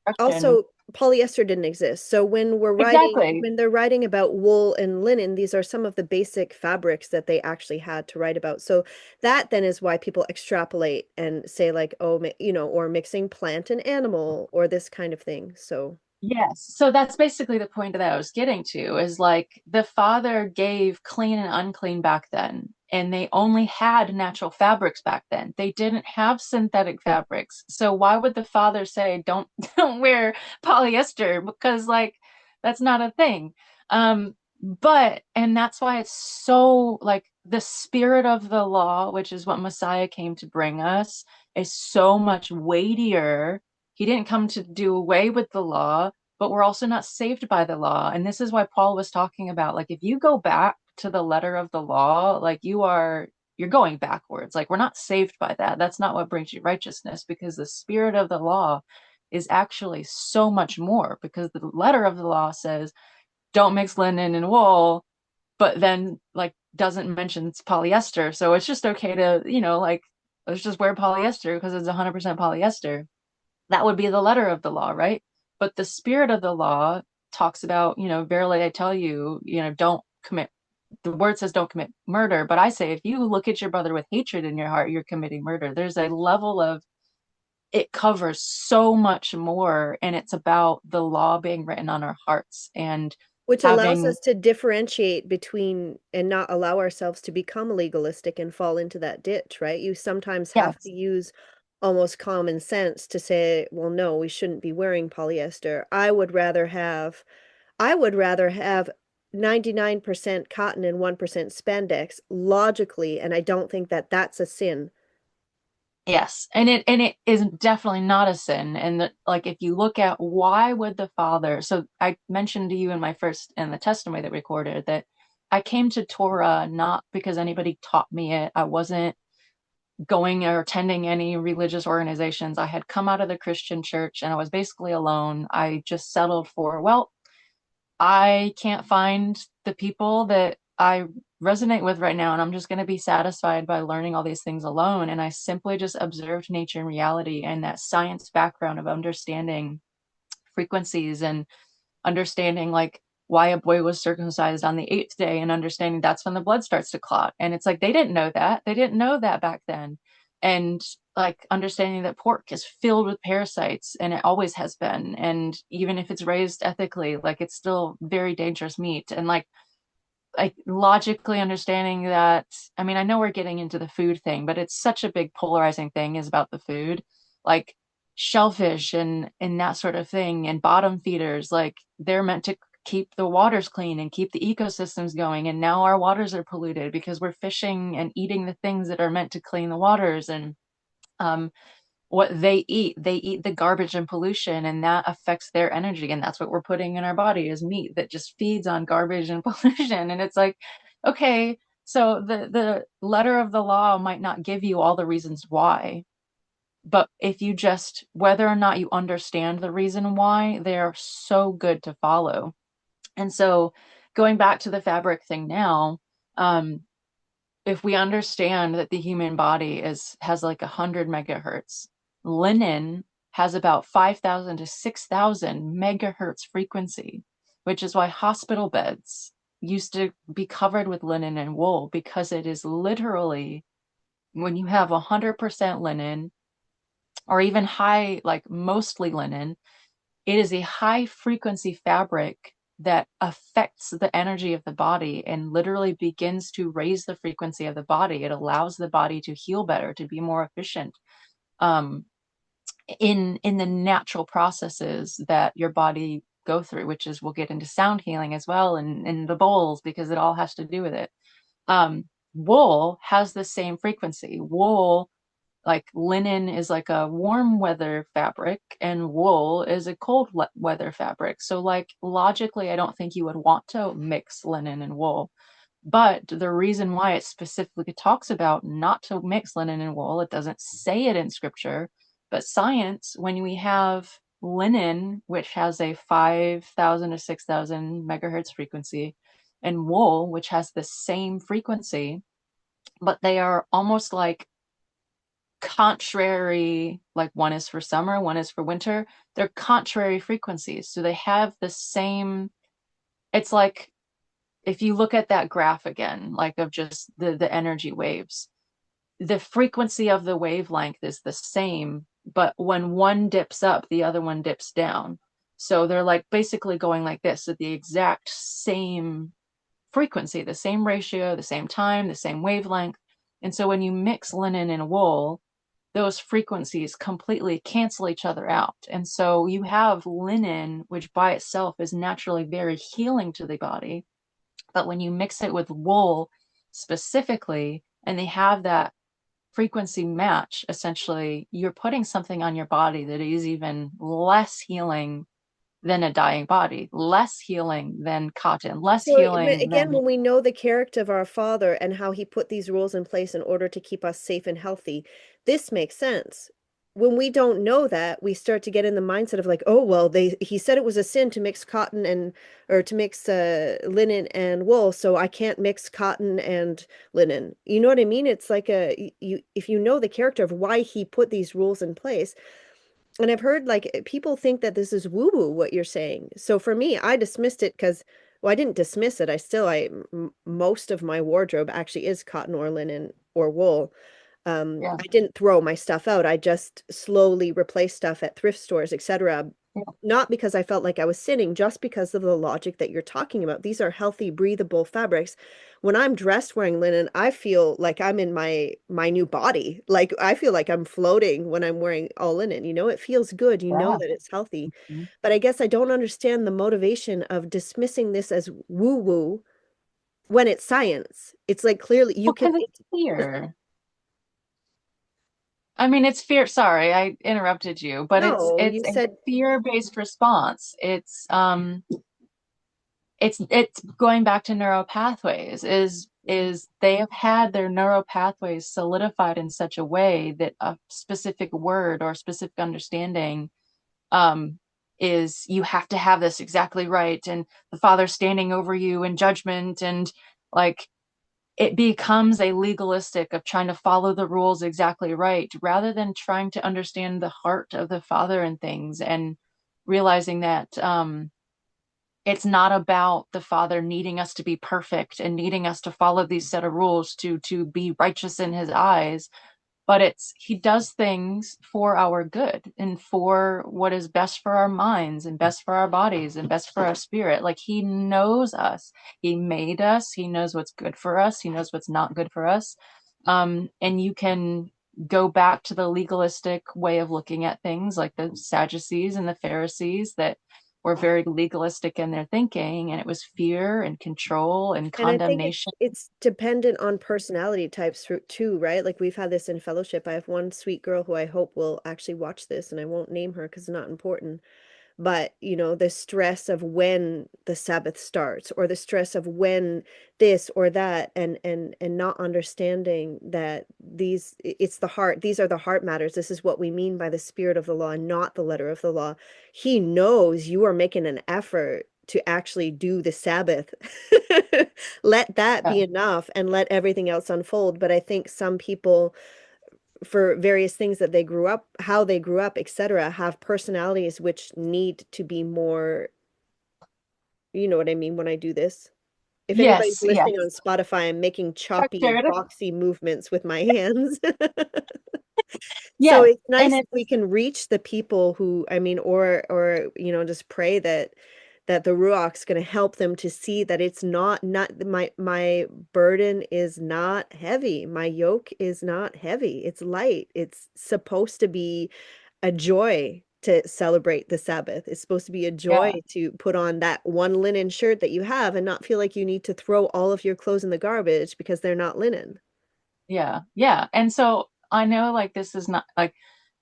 and question. also polyester didn't exist. So Exactly. when they're writing about wool and linen, these are some of the basic fabrics that they actually had to write about. So that then is why people extrapolate and say like, oh, or mixing plant and animal or this kind of thing. So Yes. So that's basically the point that I was getting to, is like the father gave clean and unclean back then, and they only had natural fabrics back then. They didn't have synthetic fabrics. So why would the father say don't don't wear polyester? Because like that's not a thing. But and that's why it's so like the spirit of the law, which is what Messiah came to bring us, is so much weightier. He didn't come to do away with the law, but we're also not saved by the law. And this is why Paul was talking about, like, if you go back to the letter of the law, like you're you're going backwards. Like, we're not saved by that. That's not what brings you righteousness, because the spirit of the law is actually so much more, because the letter of the law says don't mix linen and wool, but then like doesn't mention it's polyester. So it's just okay to, like, let's just wear polyester because it's 100% polyester. That would be the letter of the law, right? But the spirit of the law talks about, verily I tell you, don't commit. The word says don't commit murder, but I say if you look at your brother with hatred in your heart, you're committing murder. There's a level of, it covers so much more, and it's about the law being written on our hearts and Which allows having, us to differentiate between and not allow ourselves to become legalistic and fall into that ditch, right? You sometimes have to yes, use almost common sense to say, well, no, we shouldn't be wearing polyester. I would rather have 99% cotton and 1% spandex logically, and I don't think that that's a sin. yes, and it is definitely not a sin. And like, if you look at why would the Father, so I mentioned to you in my first, in the testimony that recorded, that I came to Torah not because anybody taught me it. I wasn't going or attending any religious organizations. I had come out of the Christian church and I was basically alone. I just settled for, well, I can't find the people that I resonate with right now, and I'm just going to be satisfied by learning all these things alone. And I simply just observed nature and reality, and that science background of understanding frequencies and understanding like why a boy was circumcised on the eighth day, and understanding that's when the blood starts to clot. And it's like they didn't know that. They didn't know that back then. And like understanding that pork is filled with parasites, and it always has been. And even if it's raised ethically, like it's still very dangerous meat. And like logically understanding that, I mean, I know we're getting into the food thing, but it's such a big polarizing thing is about the food. Like shellfish and that sort of thing, and bottom feeders, like they're meant to keep the waters clean and keep the ecosystems going. And now our waters are polluted because we're fishing and eating the things that are meant to clean the waters. And um, what they eat the garbage and pollution, and that affects their energy. And that's what we're putting in our body is meat that just feeds on garbage and pollution. And it's like, okay, so the letter of the law might not give you all the reasons why, but if you just, whether or not you understand the reason why, they are so good to follow. And so going back to the fabric thing now, um, if we understand that the human body has like 100 megahertz, linen has about 5,000 to 6,000 megahertz frequency, which is why hospital beds used to be covered with linen and wool, because it is literally, when you have 100% linen, or even high, like mostly linen, it is a high frequency fabric that affects the energy of the body and literally begins to raise the frequency of the body. It allows the body to heal better, to be more efficient, um, in the natural processes that your body go through, which is, we'll get into sound healing as well, and the bowls, because it all has to do with it. Wool has the same frequency. Wool, like linen is like a warm weather fabric, and wool is a cold weather fabric. So like logically, I don't think you would want to mix linen and wool. But the reason why it specifically talks about not to mix linen and wool, it doesn't say it in scripture, but science, when we have linen, which has a 5,000 to 6,000 megahertz frequency, and wool, which has the same frequency, but they are almost like contrary, like one is for summer, one is for winter. They're contrary frequencies. So they have the same, it's like if you look at that graph again, like of just the energy waves, the frequency of the wavelength is the same, but when one dips up, the other one dips down. So they're like basically going like this at the exact same frequency, the same ratio, the same time, the same wavelength. And so when you mix linen and wool, those frequencies completely cancel each other out. And so you have linen, which by itself is naturally very healing to the body. But when you mix it with wool specifically, and they have that frequency match, essentially, you're putting something on your body that is even less healing than a dying body, less healing than cotton, less So, but healing again, than, when we know the character of our Father and how he put these rules in place in order to keep us safe and healthy, this makes sense. When we don't know that, we start to get in the mindset of like, oh, well, he said it was a sin to mix cotton and or to mix linen and wool, so I can't mix cotton and linen. You know what I mean? It's like you if you know the character of why he put these rules in place, and I've heard like people think that this is woo woo what you're saying. So for me, I dismissed it because, well, I didn't dismiss it. Most of my wardrobe actually is cotton or linen or wool. yeah, I didn't throw my stuff out. I just slowly replaced stuff at thrift stores, etc. yeah, Not because I felt like I was sinning, just because of the logic that you're talking about. These are healthy, breathable fabrics. When I'm dressed wearing linen, I feel like I'm in my new body. Like I feel like I'm floating when I'm wearing all linen. You know, it feels good. You know yeah. that it's healthy. Mhm. But I guess I don't understand the motivation of dismissing this as woo-woo when it's science. It's like clearly you Well, can because it's fear. I mean, it's fear. Sorry, I interrupted you, but no, it's you a said fear-based response. It's going back to neural pathways. Is they have had their neural pathways solidified in such a way that a specific word or specific understanding um is you have to have this exactly right, and the father standing over you in judgment, and like it becomes a legalistic of trying to follow the rules exactly right rather than trying to understand the heart of the father and things, and realizing that it's not about the father needing us to be perfect and needing us to follow these set of rules to be righteous in his eyes, but it's he does things for our good and for what is best for our minds and best for our bodies and best for our spirit. Like he knows us, he made us, he knows what's good for us, he knows what's not good for us. And you can go back to the legalistic way of looking at things, like the Sadducees and the Pharisees that were very legalistic in their thinking, and it was fear and control and And I think it's condemnation. it's dependent on personality types too, right? Like we've had this in fellowship. I have one sweet girl who I hope will actually watch this, and I won't name her because it's not important. But, you know, the stress of when the Sabbath starts or the stress of when this or that and not understanding that it's the heart. These are the heart matters. This is what we mean by the spirit of the law, not the letter of the law. He knows you are making an effort to actually do the Sabbath. Let that Yeah. be enough and let everything else unfold. But I think some people, for various things that they grew up, how they grew up, etc., have personalities which need to be more, you know what I mean when I do this. If anybody's Yes, listening on yes. Spotify, I'm making choppy, Structured. boxy movements with my hands. So Yes, it's and nice if we it's can reach the people who, I mean, or you know, just pray that the Ruach's going to help them to see that it's not my burden is not heavy. My yoke is not heavy. It's light. It's supposed to be a joy to celebrate the Sabbath. It's supposed to be a joy yeah, to put on that one linen shirt that you have and not feel like you need to throw all of your clothes in the garbage because they're not linen. yeah, yeah. And so I know like this is not like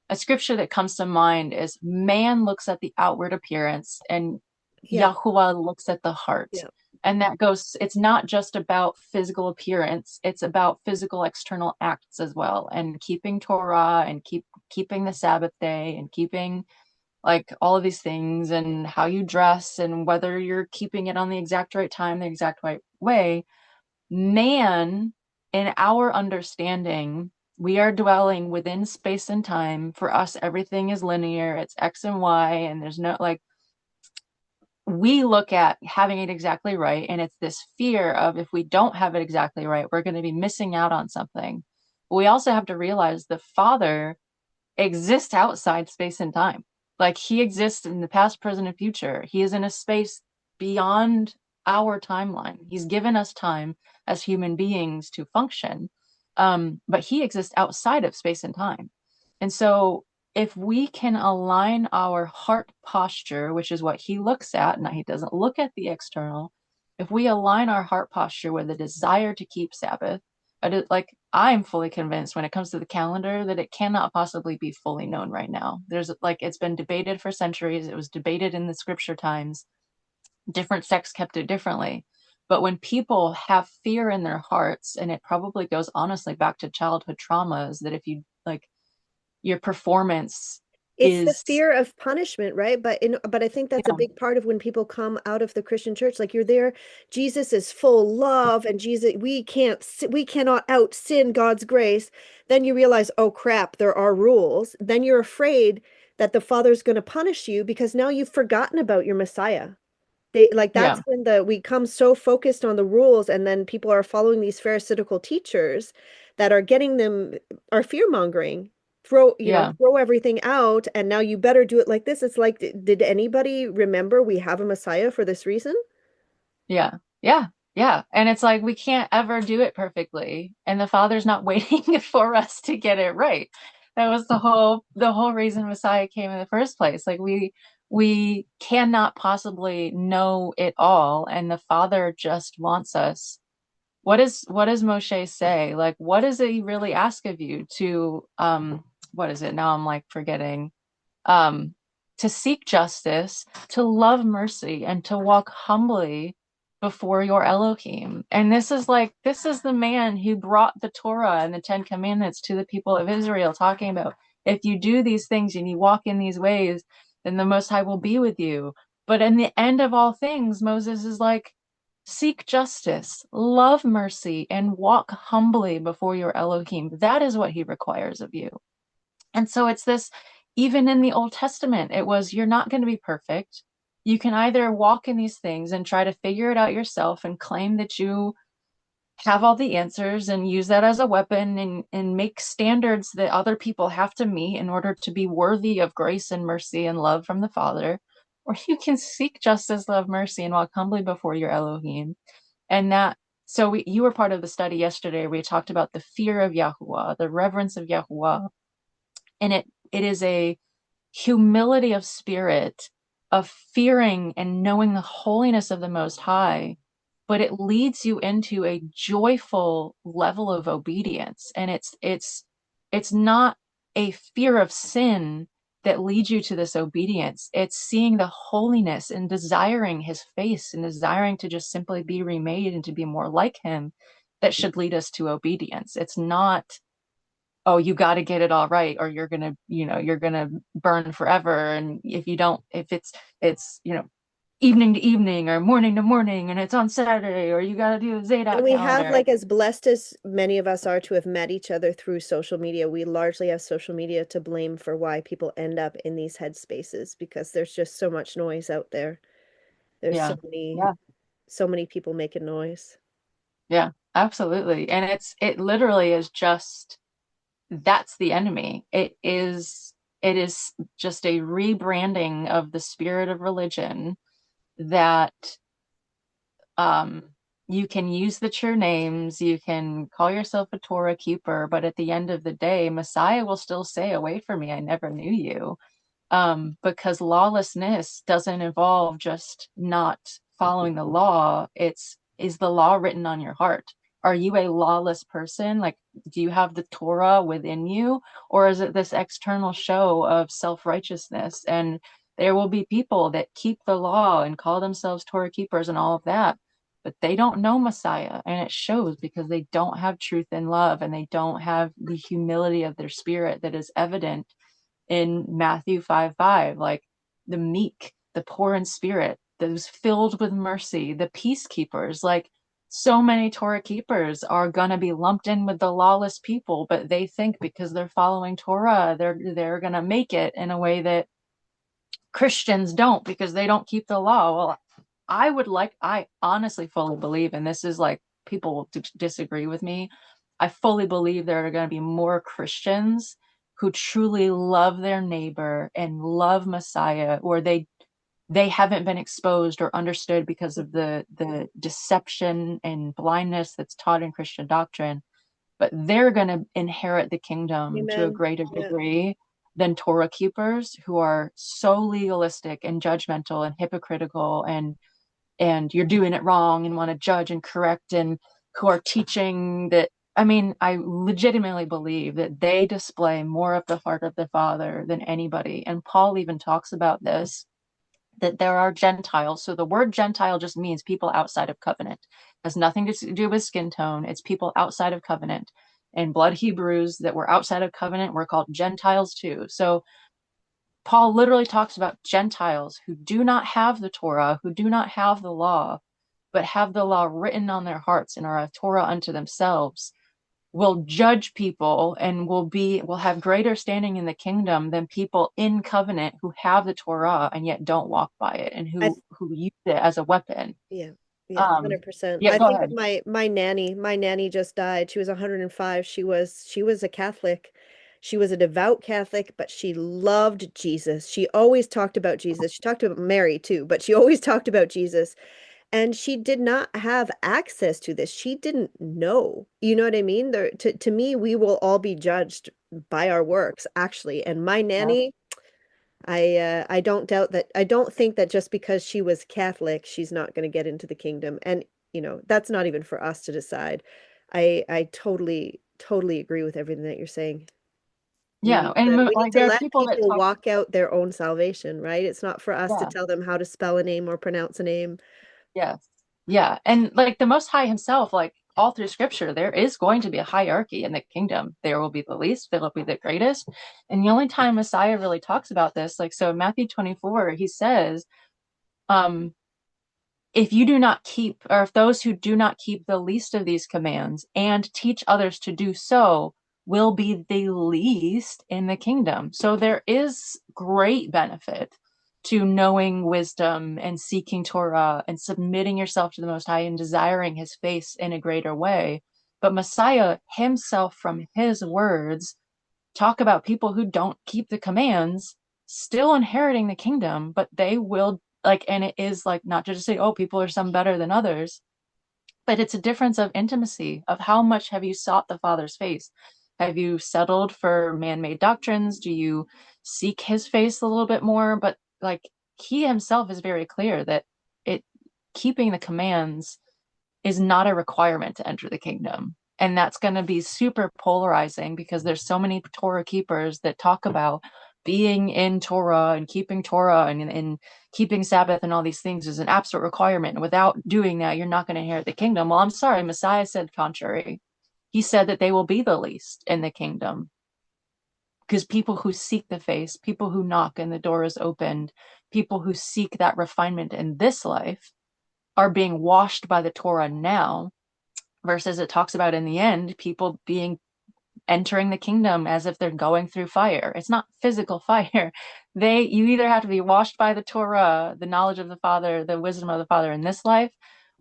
a scripture that comes to mind is man looks at the outward appearance and Yeah. Yahuwah looks at the heart. Yeah. And that goes, it's not just about physical appearance, it's about physical external acts as well. And keeping Torah and keeping the Sabbath day and keeping like all of these things and how you dress and whether you're keeping it on the exact right time, the exact right way. Man, in our understanding, we are dwelling within space and time. For us, everything is linear, it's X and Y, and there's no like, we look at having it exactly right, and it's this fear of if we don't have it exactly right, we're going to be missing out on something. But we also have to realize the Father exists outside space and time. Like he exists in the past, present, and future. He is in a space beyond our timeline. He's given us time as human beings to function, but he exists outside of space and time. And so, if we can align our heart posture, which is what he looks at, and he doesn't look at the external, if we align our heart posture with a desire to keep Sabbath, like I'm fully convinced when it comes to the calendar that it cannot possibly be fully known right now. There's like it's been debated for centuries. It was debated in the scripture times. Different sects kept it differently. But when people have fear in their hearts, and it probably goes honestly back to childhood traumas, that if you like your performance It's the is, fear of punishment, right? But I think that's a yeah, big part of when people come out of the Christian church. Like you're there, Jesus is full love, and Jesus, we cannot out sin God's grace. Then you realize, oh crap, there are rules. Then you're afraid that the Father's going to punish you because now you've forgotten about your Messiah. They like that's yeah, when the we come so focused on the rules, and then people are following these pharisaical teachers that are getting them are fear mongering. yeah. Throw everything out, and now you better do it like this. It's like, did anybody remember we have a Messiah for this reason? Yeah. Yeah. Yeah. And it's like we can't ever do it perfectly. And the Father's not waiting for us to get it right. That was the whole reason Messiah came in the first place. Like we cannot possibly know it all. And the Father just wants us. What does Moshe say? Like what does he really ask of you to what is it? Now I'm like forgetting. Um to seek justice, to love mercy, and to walk humbly before your Elohim. And this is the man who brought the Torah and the Ten Commandments to the people of Israel, talking about if you do these things and you walk in these ways, then the Most High will be with you. But in the end of all things, Moses is like, seek justice, love mercy, and walk humbly before your Elohim. That is what he requires of you. And so it's this, even in the Old Testament, it was, you're not going to be perfect. You can either walk in these things and try to figure it out yourself and claim that you have all the answers and use that as a weapon and make standards that other people have to meet in order to be worthy of grace and mercy and love from the Father. Or you can seek justice, love, mercy, and walk humbly before your Elohim. And that, so you were part of the study yesterday. We talked about the fear of Yahuwah, the reverence of Yahuwah, and it is a humility of spirit, of fearing and knowing the holiness of the Most High, but it leads you into a joyful level of obedience. And it's not a fear of sin that leads you to this obedience. It's seeing the holiness and desiring his face and desiring to just simply be remade and to be more like him that should lead us to obedience. It's not, oh, you got to get it all right or you're going to, you're going to burn forever. And if you don't, if it's, evening to evening or morning to morning and it's on Saturday, or you got to do a And Zadok we have, calendar. like, as blessed as many of us are to have met each other through social media, we largely have social media to blame for why people end up in these headspaces because there's just so much noise out there. There's Yeah. Yeah. so many people making noise. Yeah, absolutely. And it literally is just, that's the enemy. It is just a rebranding of the spirit of religion that um you can use the true names, you can call yourself a Torah keeper, but at the end of the day, Messiah will still say, away from me, I never knew you. Because lawlessness doesn't involve just not following the law. It's, is the law written on your heart? Are you a lawless person? Like, do you have the Torah within you? Or is it this external show of self-righteousness? And there will be people that keep the law and call themselves Torah keepers and all of that, but they don't know Messiah. And it shows because they don't have truth and love, and they don't have the humility of their spirit that is evident in Matthew 5:5, like the meek, the poor in spirit, those filled with mercy, the peacekeepers. Like, so many Torah keepers are gonna be lumped in with the lawless people, but they think because they're following Torah, they're gonna make it in a way that Christians don't because they don't keep the law. Well, I honestly fully believe, and this is like, people will disagree with me. I fully believe there are going to be more Christians who truly love their neighbor and love Messiah, or they haven't been exposed or understood because of the deception and blindness that's taught in Christian doctrine, but they're going to inherit the kingdom to a Amen. greater Yeah. degree than Torah keepers who are so legalistic and judgmental and hypocritical, and you're doing it wrong and want to judge and correct, and who are teaching that I mean, I legitimately believe that they display more of the heart of the Father than anybody. And Paul even talks about this, that there are Gentiles. So the word Gentile just means people outside of covenant. It has nothing to do with skin tone. It's people outside of covenant. And blood Hebrews that were outside of covenant were called Gentiles too. So Paul literally talks about Gentiles who do not have the Torah, who do not have the law, but have the law written on their hearts and are a Torah unto themselves, will judge people and will have greater standing in the kingdom than people in covenant who have the Torah and yet don't walk by it and I who use it as a weapon. Yeah, yeah, Um, 100%. yeah, I go think of ahead. my nanny. My nanny just died. She was 105. She was a Catholic. She was a devout Catholic, but she loved Jesus. She always talked about Jesus. She talked about Mary too, but she always talked about Jesus. And she did not have access to this. She didn't know. You know what I mean? To me, we will all be judged by our works, actually. And my Yeah. nanny, I don't doubt that. I don't think that just because she was Catholic, she's not going to get into the kingdom. And that's not even for us to decide. I totally agree with everything that you're saying. We Yeah, need and to we need like to there are let people that people talk. walk out their own salvation, right? It's not for us to Yeah. tell them how to spell a name or pronounce a name. Yes. Yeah. And like the Most High himself, like all through scripture, there is going to be a hierarchy in the kingdom. There will be the least, there will be the greatest. And the only time Messiah really talks about this, like so in Matthew 24, he says, um, if you do not keep, or if those who do not keep the least of these commands and teach others to do so will be the least in the kingdom. So there is great benefit to knowing wisdom and seeking Torah and submitting yourself to the Most High and desiring his face in a greater way. But Messiah himself, from his words, talk about people who don't keep the commands still inheriting the kingdom, but they will like, and it is like not just to say, oh, people are some better than others, but it's a difference of intimacy of how much have you sought the Father's face? Have you settled for man-made doctrines? Do you seek his face a little bit more? But like he himself is very clear that it keeping the commands is not a requirement to enter the kingdom. And that's going to be super polarizing because there's so many Torah keepers that talk about being in Torah and keeping Torah and keeping Sabbath and all these things is an absolute requirement. And without doing that, you're not going to inherit the kingdom. Well, I'm sorry, Messiah said contrary. He said that they will be the least in the kingdom because people who seek the face, people who knock and the door is opened, people who seek that refinement in this life are being washed by the Torah now versus it talks about in the end people being entering the kingdom as if they're going through fire. It's not physical fire. You either have to be washed by the Torah, the knowledge of the Father, the wisdom of the Father in this life,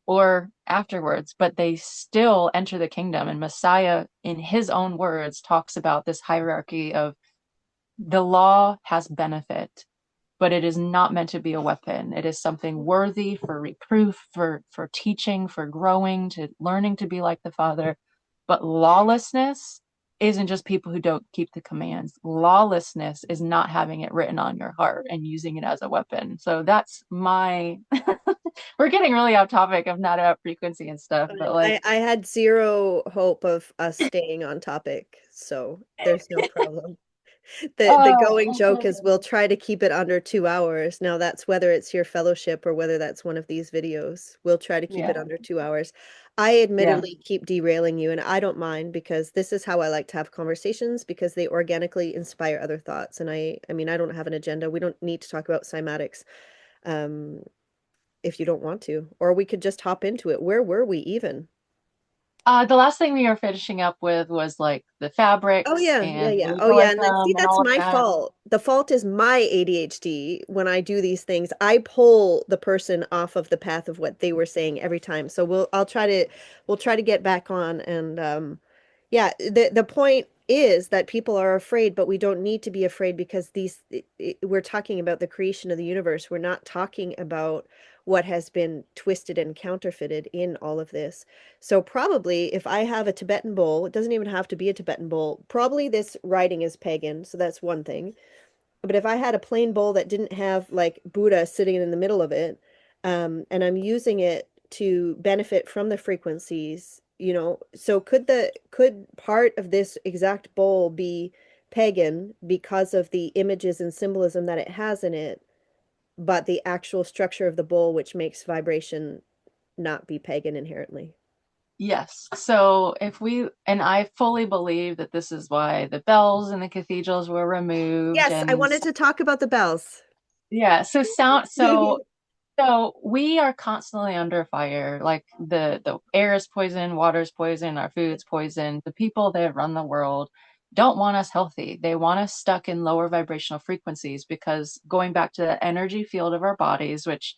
or afterwards, but they still enter the kingdom. And Messiah, in his own words, talks about this hierarchy of the law has benefit, but it is not meant to be a weapon. It is something worthy for reproof, for teaching, for growing, to learning to be like the Father. But lawlessness isn't just people who don't keep the commands. Lawlessness is not having it written on your heart and using it as a weapon. So that's my we're getting really off topic of not about frequency and stuff, but like I had zero hope of us staying on topic, so there's no problem. The going oh joke is we'll try to keep it under 2 hours. Now that's whether it's your fellowship or whether that's one of these videos. We'll try to keep it yeah, under 2 hours. I yeah, admittedly keep derailing you, and I don't mind because this is how I like to have conversations because they organically inspire other thoughts. And I mean, I don't have an agenda. We don't need to talk about cymatics, um, if you don't want to, or we could just hop into it. Where were we even? the last thing we were finishing up with was like the Oh fabrics yeah, yeah, and yeah. Oh yeah, and then see legalism and that's all of my that. fault. The fault is my ADHD when I do these things. I pull the person off of the path of what they were saying every time. So we'll try to get back on and yeah, the point is that people are afraid, but we don't need to be afraid because we're talking about the creation of the universe. We're not talking about what has been twisted and counterfeited in all of this. So probably if I have a Tibetan bowl, it doesn't even have to be a Tibetan bowl. Probably this writing is pagan, so that's one thing. But if I had a plain bowl that didn't have like Buddha sitting in the middle of it, and I'm using it to benefit from the frequencies, So could part of this exact bowl be pagan because of the images and symbolism that it has in it, but the actual structure of the bowl, which makes vibration not be pagan inherently? Yes. So if we, and I fully believe that this is why the bells in the cathedrals were removed. Yes, I And wanted to talk about the bells. yeah, so we are constantly under fire. Like the air is poison, water is poison, our food's poison. The people that run the world don't want us healthy. They want us stuck in lower vibrational frequencies because going back to the energy field of our bodies, which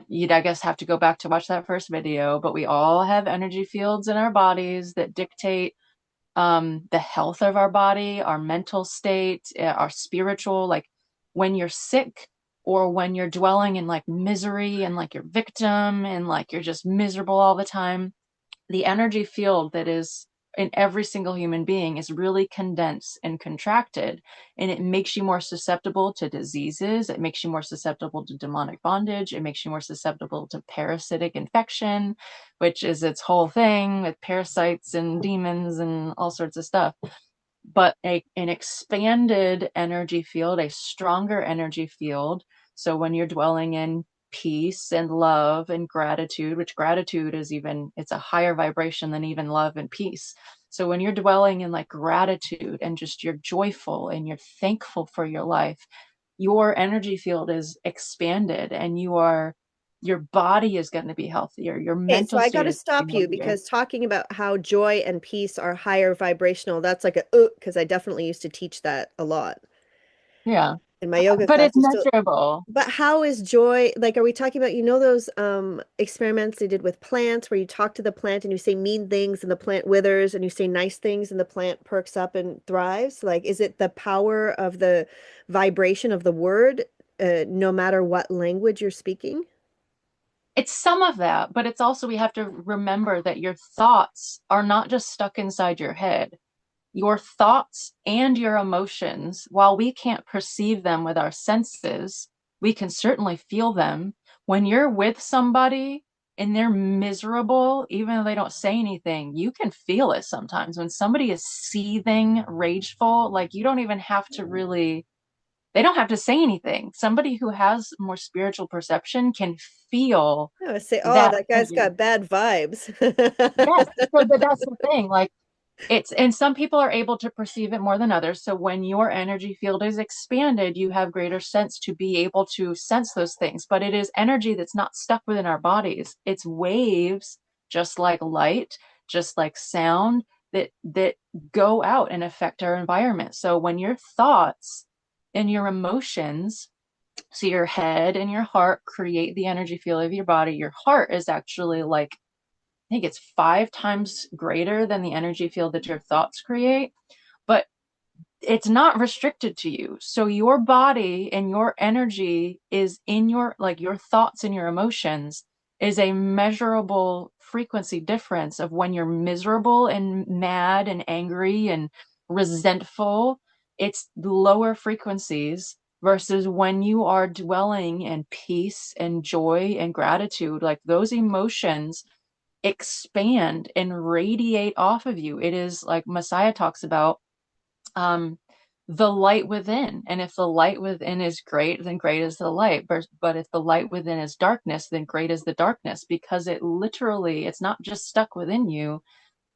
you'd, I guess, have to go back to watch that first video, but we all have energy fields in our bodies that dictate the health of our body, our mental state, our spiritual, like when you're sick or when you're dwelling in like misery and like you're victim and like you're just miserable all the time, the energy field that is in every single human being is really condensed and contracted, and it makes you more susceptible to diseases. It makes you more susceptible to demonic bondage. It makes you more susceptible to parasitic infection, which is its whole thing with parasites and demons and all sorts of stuff. But an expanded energy field, a stronger energy field. So when you're dwelling in peace and love and gratitude, which gratitude is even, it's a higher vibration than even love and peace. So when you're dwelling in like gratitude and just you're joyful and you're thankful for your life, your energy field is expanded and your body is going to be healthier. Your Okay, so mental I got state to is going to stop be you healthier. because talking about how joy and peace are higher vibrational, that's like a because I definitely used to teach that a lot Yeah. in my yoga But it's classes. So, measurable. but how is joy, like, are we talking about, those experiments they did with plants where you talk to the plant and you say mean things and the plant withers and you say nice things and the plant perks up and thrives? Like, is it the power of the vibration of the word, no matter what language you're speaking? It's some of that, but it's also, we have to remember that your thoughts are not just stuck inside your head. Your thoughts and your emotions, while we can't perceive them with our senses, we can certainly feel them. When you're with somebody and they're miserable, even though they don't say anything, you can feel it sometimes. When somebody is seething, rageful, like you don't even have to really, they don't have to say anything. Somebody who has more spiritual perception can feel I say, oh, that that guy's energy. got bad vibes. Yes, so that's the thing. Like it's, and some people are able to perceive it more than others. So when your energy field is expanded, you have greater sense to be able to sense those things. But it is energy that's not stuck within our bodies. It's waves, just like light, just like sound, that go out and affect our environment. So when your thoughts and your emotions, so your head and your heart create the energy field of your body. Your heart is actually like, I think it's 5 times greater than the energy field that your thoughts create, but it's not restricted to you. So your body and your energy is in your, like your thoughts and your emotions is a measurable frequency difference of when you're miserable and mad and angry and resentful. It's lower frequencies versus when you are dwelling in peace and joy and gratitude. Like those emotions expand and radiate off of you. It is like Messiah talks about um, the light within. And if the light within is great, then great is the light. But if the light within is darkness, then great is the darkness, because it literally, it's not just stuck within you.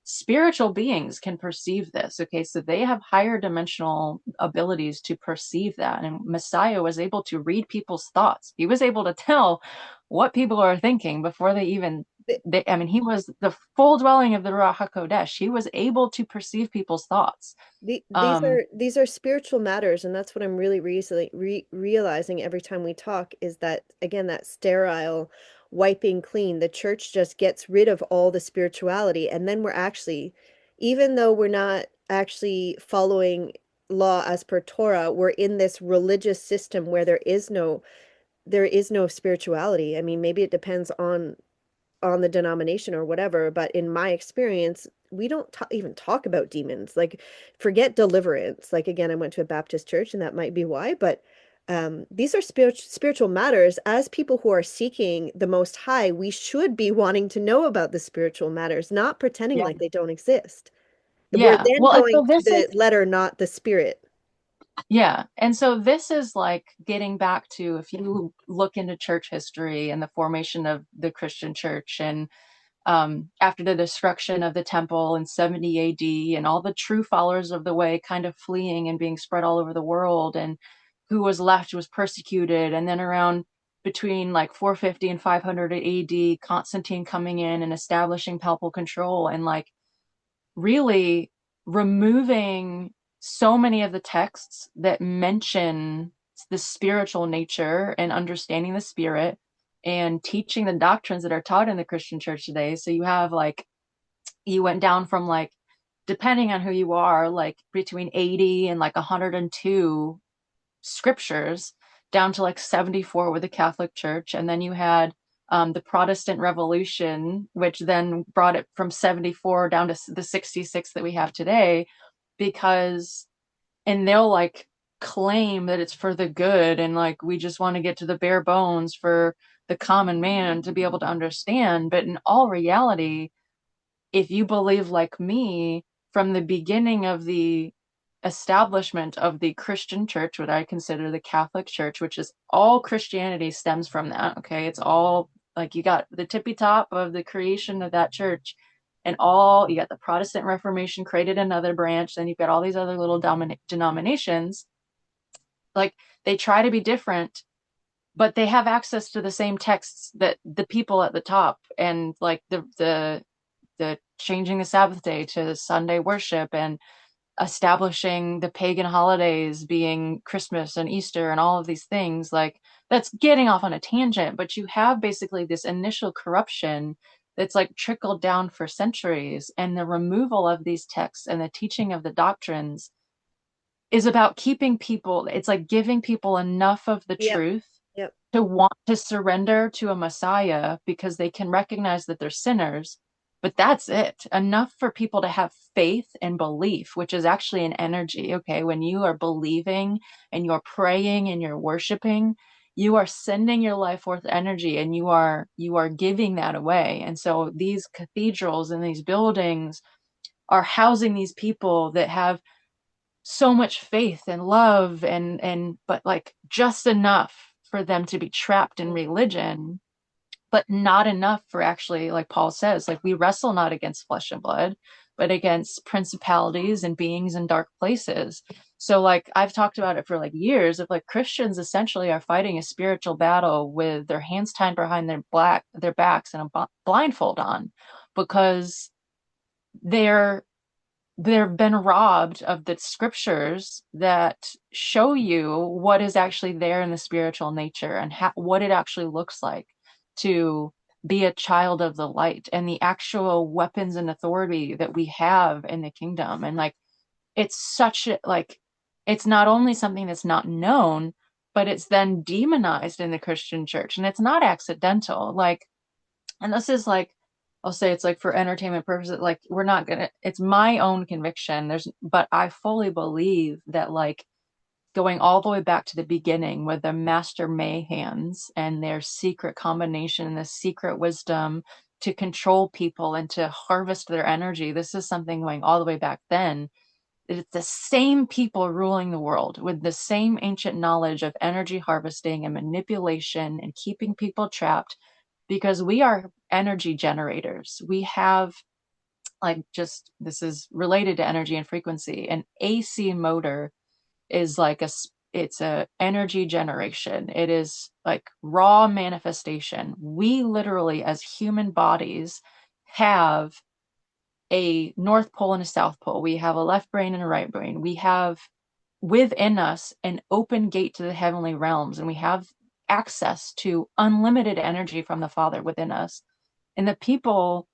Spiritual beings can perceive this. Okay, so they have higher dimensional abilities to perceive that. And Messiah was able to read people's thoughts. He was able to tell what people are thinking before they even, I mean, he was the full dwelling of the Ruach HaKodesh. He was able to perceive people's thoughts. These Um, are spiritual matters, and that's what I'm really realizing every time we talk is that again that sterile wiping clean. The church just gets rid of all the spirituality, and then we're actually, even though we're not actually following law as per Torah, we're in this religious system where there is no spirituality. I mean, maybe it depends on the denomination or whatever, but in my experience, we don't even talk about demons. Like, forget deliverance. Like, again, I went to a Baptist church, and that might be why, but These are spiritual matters. As people who are seeking the Most High, we should be wanting to know about the spiritual matters, not pretending Yeah. like they don't exist. We're Yeah. then Well, and going so to this is, the letter, not the spirit. yeah. And so this is like getting back to, if you look into church history and the formation of the Christian church, and after the destruction of the temple in 70 AD, and all the true followers of the way kind of fleeing and being spread all over the world, and who was left was persecuted. And then around between like 450 and 500 AD, Constantine coming in and establishing papal control, and like really removing so many of the texts that mention the spiritual nature and understanding the spirit, and teaching the doctrines that are taught in the Christian church today. So you have like, you went down from like, depending on who you are, like between 80 and like 102 scriptures, down to like 74 with the Catholic Church. And then you had the Protestant Revolution, which then brought it from 74 down to the 66 that we have today, because, and they'll like claim that it's for the good, and like we just want to get to the bare bones for the common man to be able to understand. But in all reality, if you believe like me, from the beginning of the establishment of the Christian church, what I consider the Catholic Church, which is all Christianity stems from that. Okay. It's all like, you got the tippy top of the creation of that church, and all, you got the Protestant Reformation created another branch. Then you've got all these other little denominations. Like, they try to be different, but they have access to the same texts that the people at the top, and like the changing the Sabbath day to Sunday worship, and establishing the pagan holidays being Christmas and Easter and all of these things. Like, that's getting off on a tangent, but you have basically this initial corruption that's like trickled down for centuries, and the removal of these texts and the teaching of the doctrines is about keeping people, it's like giving people enough of the Yep. truth Yep. to want to surrender to a Messiah, because they can recognize that they're sinners. But that's it. Enough for people to have faith and belief, which is actually an energy. Okay. When you are believing and you're praying and you're worshiping, you are sending your life forth energy, and you are giving that away. And so these cathedrals and these buildings are housing these people that have so much faith and love, and but like just enough for them to be trapped in religion, but not enough for actually, like Paul says, like, we wrestle not against flesh and blood, but against principalities and beings in dark places. So like, I've talked about it for like years, of like, Christians essentially are fighting a spiritual battle with their hands tied behind their backs and a blindfold on, because they're they've been robbed of the scriptures that show you what is actually there in the spiritual nature, and what it actually looks like to be a child of the light, and the actual weapons and authority that we have in the kingdom. And like, it's such a, like, it's not only something that's not known, but it's then demonized in the Christian church, and it's not accidental. Like, and this is like, I'll say it's like for entertainment purposes, like, we're not gonna, it's my own conviction. But I fully believe that, like, going all the way back to the beginning with the master Mayhans and their secret combination, the secret wisdom to control people and to harvest their energy. This is something going all the way back then. It's the same people ruling the world with the same ancient knowledge of energy harvesting and manipulation and keeping people trapped, because we are energy generators. We have, like, just, this is related to energy and frequency. An AC motor is like it's a energy generation. It is like raw manifestation. We literally, as human bodies, have a North Pole and a South Pole. We have a left brain and a right brain. We have within us an open gate to the heavenly realms, and we have access to unlimited energy from the Father within us. And the people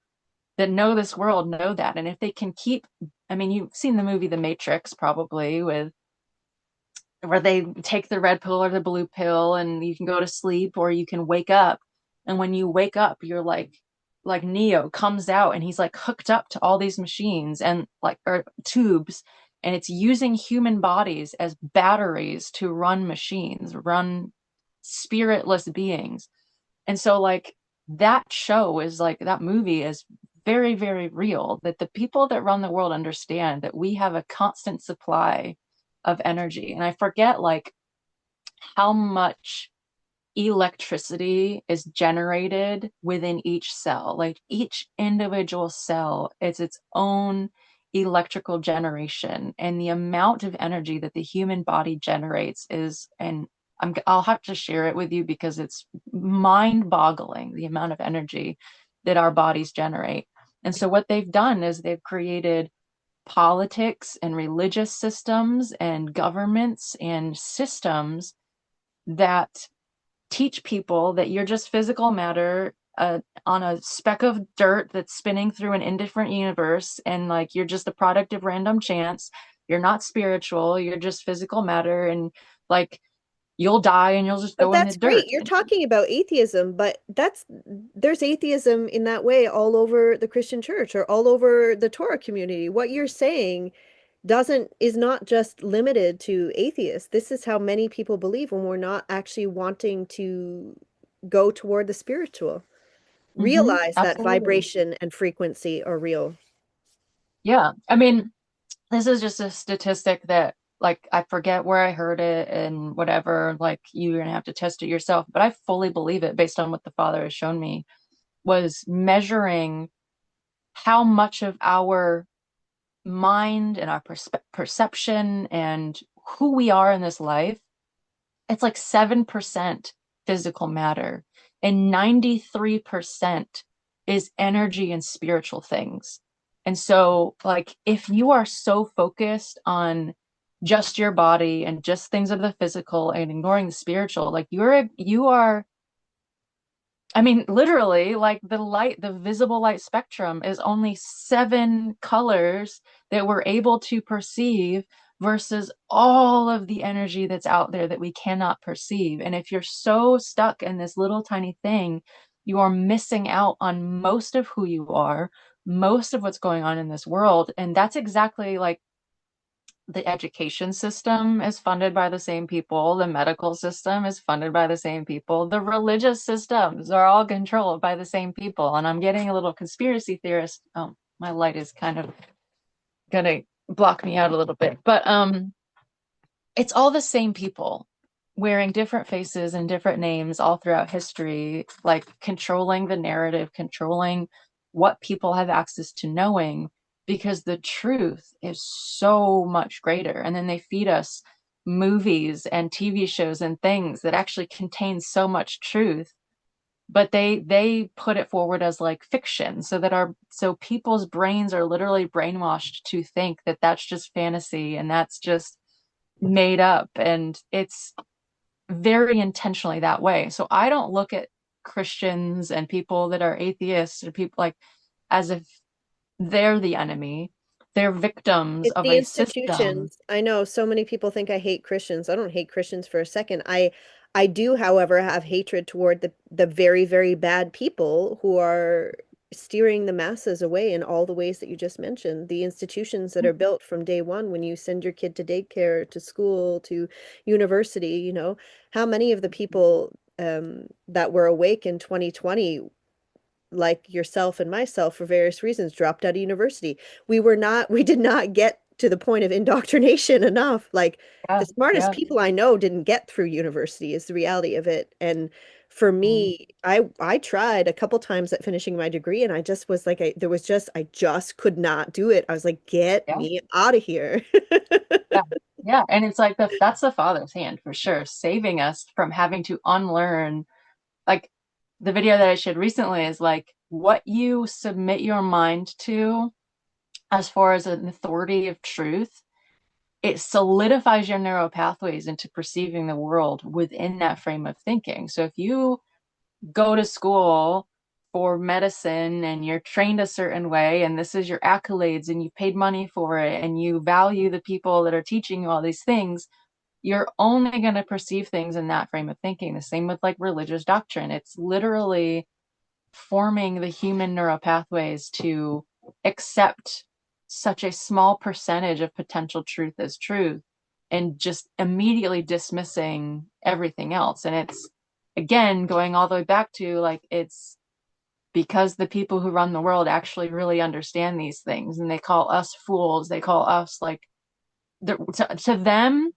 that know this world know that. And if they can keep, I mean, you've seen the movie The Matrix, probably, with where they take the red pill or the blue pill, and you can go to sleep or you can wake up. And when you wake up, you're like Neo comes out, and he's like hooked up to all these machines and like, or tubes, and it's using human bodies as batteries to run machines, run spiritless beings. And so like that show is like, that movie is very, very real, that the people that run the world understand that we have a constant supply of energy. And I forget like how much electricity is generated within each cell. Like each individual cell is its own electrical generation, and the amount of energy that the human body generates is, and I'll have to share it with you because it's mind-boggling the amount of energy that our bodies generate. And so what they've done is they've created politics and religious systems and governments and systems that teach people that you're just physical matter on a speck of dirt that's spinning through an indifferent universe, and like you're just a product of random chance. You're not spiritual, you're just physical matter, and like you'll die and you'll just But go in the that's great. dirt. You're talking about atheism, but there's atheism in that way all over the Christian church or all over the Torah community. What you're saying doesn't is not just limited to atheists. This is how many people believe when we're not actually wanting to go toward the spiritual. Realize that Absolutely. vibration and frequency are real. Yeah. I mean, this is just a statistic that like I forget where I heard it and whatever, like you're gonna have to test it yourself, but I fully believe it based on what the Father has shown me, was measuring how much of our mind and our perception and who we are in this life, it's like 7% physical matter and 93% is energy and spiritual things. And so, like, if you are so focused on just your body and just things of the physical and ignoring the spiritual, like you are, I mean, literally, like the light, the visible light spectrum is only 7 colors that we're able to perceive versus all of the energy that's out there that we cannot perceive. And if you're so stuck in this little tiny thing, you are missing out on most of who you are, most of what's going on in this world. And that's exactly like the education system is funded by the same people. The medical system is funded by the same people. The religious systems are all controlled by the same people. And I'm getting a little conspiracy theorist. Oh, my light is kind of gonna block me out a little bit. But it's all the same people wearing different faces and different names all throughout history, like controlling the narrative, controlling what people have access to knowing, because the truth is so much greater. And then they feed us movies and TV shows and things that actually contain so much truth, but they put it forward as like fiction, so that our so people's brains are literally brainwashed to think that that's just fantasy and that's just made up, and it's very intentionally that way. So I don't look at Christians and people that are atheists or people like as if they're the enemy. They're victims It's of the a system. institutions. I know so many people think I hate Christians. I don't hate Christians for a second. I do, however, have hatred toward the very, very bad people who are steering the masses away in all the ways that you just mentioned. The institutions that are built from day one when you send your kid to daycare, to school, to university, how many of the people that were awake in 2020, like yourself and myself for various reasons, dropped out of university. We did not get to the point of indoctrination enough. Like Yeah, the smartest yeah. people I know didn't get through university is the reality of it. And for Mm, me, I tried a couple times at finishing my degree and I just was like, I just could not do it. I was like, get yeah, me out of here. yeah, yeah. And it's like that's the Father's hand for sure, saving us from having to unlearn. Like the video that I shared recently is like what you submit your mind to as far as an authority of truth, it solidifies your neural pathways into perceiving the world within that frame of thinking. So if you go to school for medicine and you're trained a certain way and this is your accolades and you paid money for it and you value the people that are teaching you all these things, you're only going to perceive things in that frame of thinking. The same with like religious doctrine. It's literally forming the human neural pathways to accept such a small percentage of potential truth as truth and just immediately dismissing everything else. And it's, again, going all the way back to like, it's because the people who run the world actually really understand these things, and they call us fools. They call us like, to them,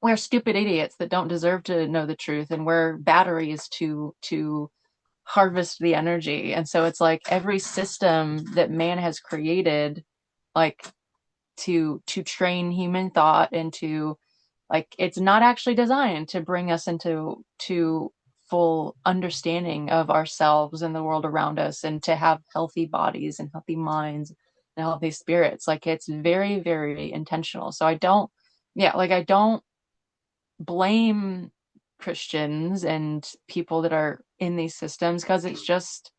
we're stupid idiots that don't deserve to know the truth, and we're batteries to harvest the energy. And so it's like every system that man has created, like to train human thought and to, like, it's not actually designed to bring us into to full understanding of ourselves and the world around us, and to have healthy bodies and healthy minds and healthy spirits. Like, it's very, very intentional. So I don't, yeah, like I don't blame Christians and people that are in these systems, because it's just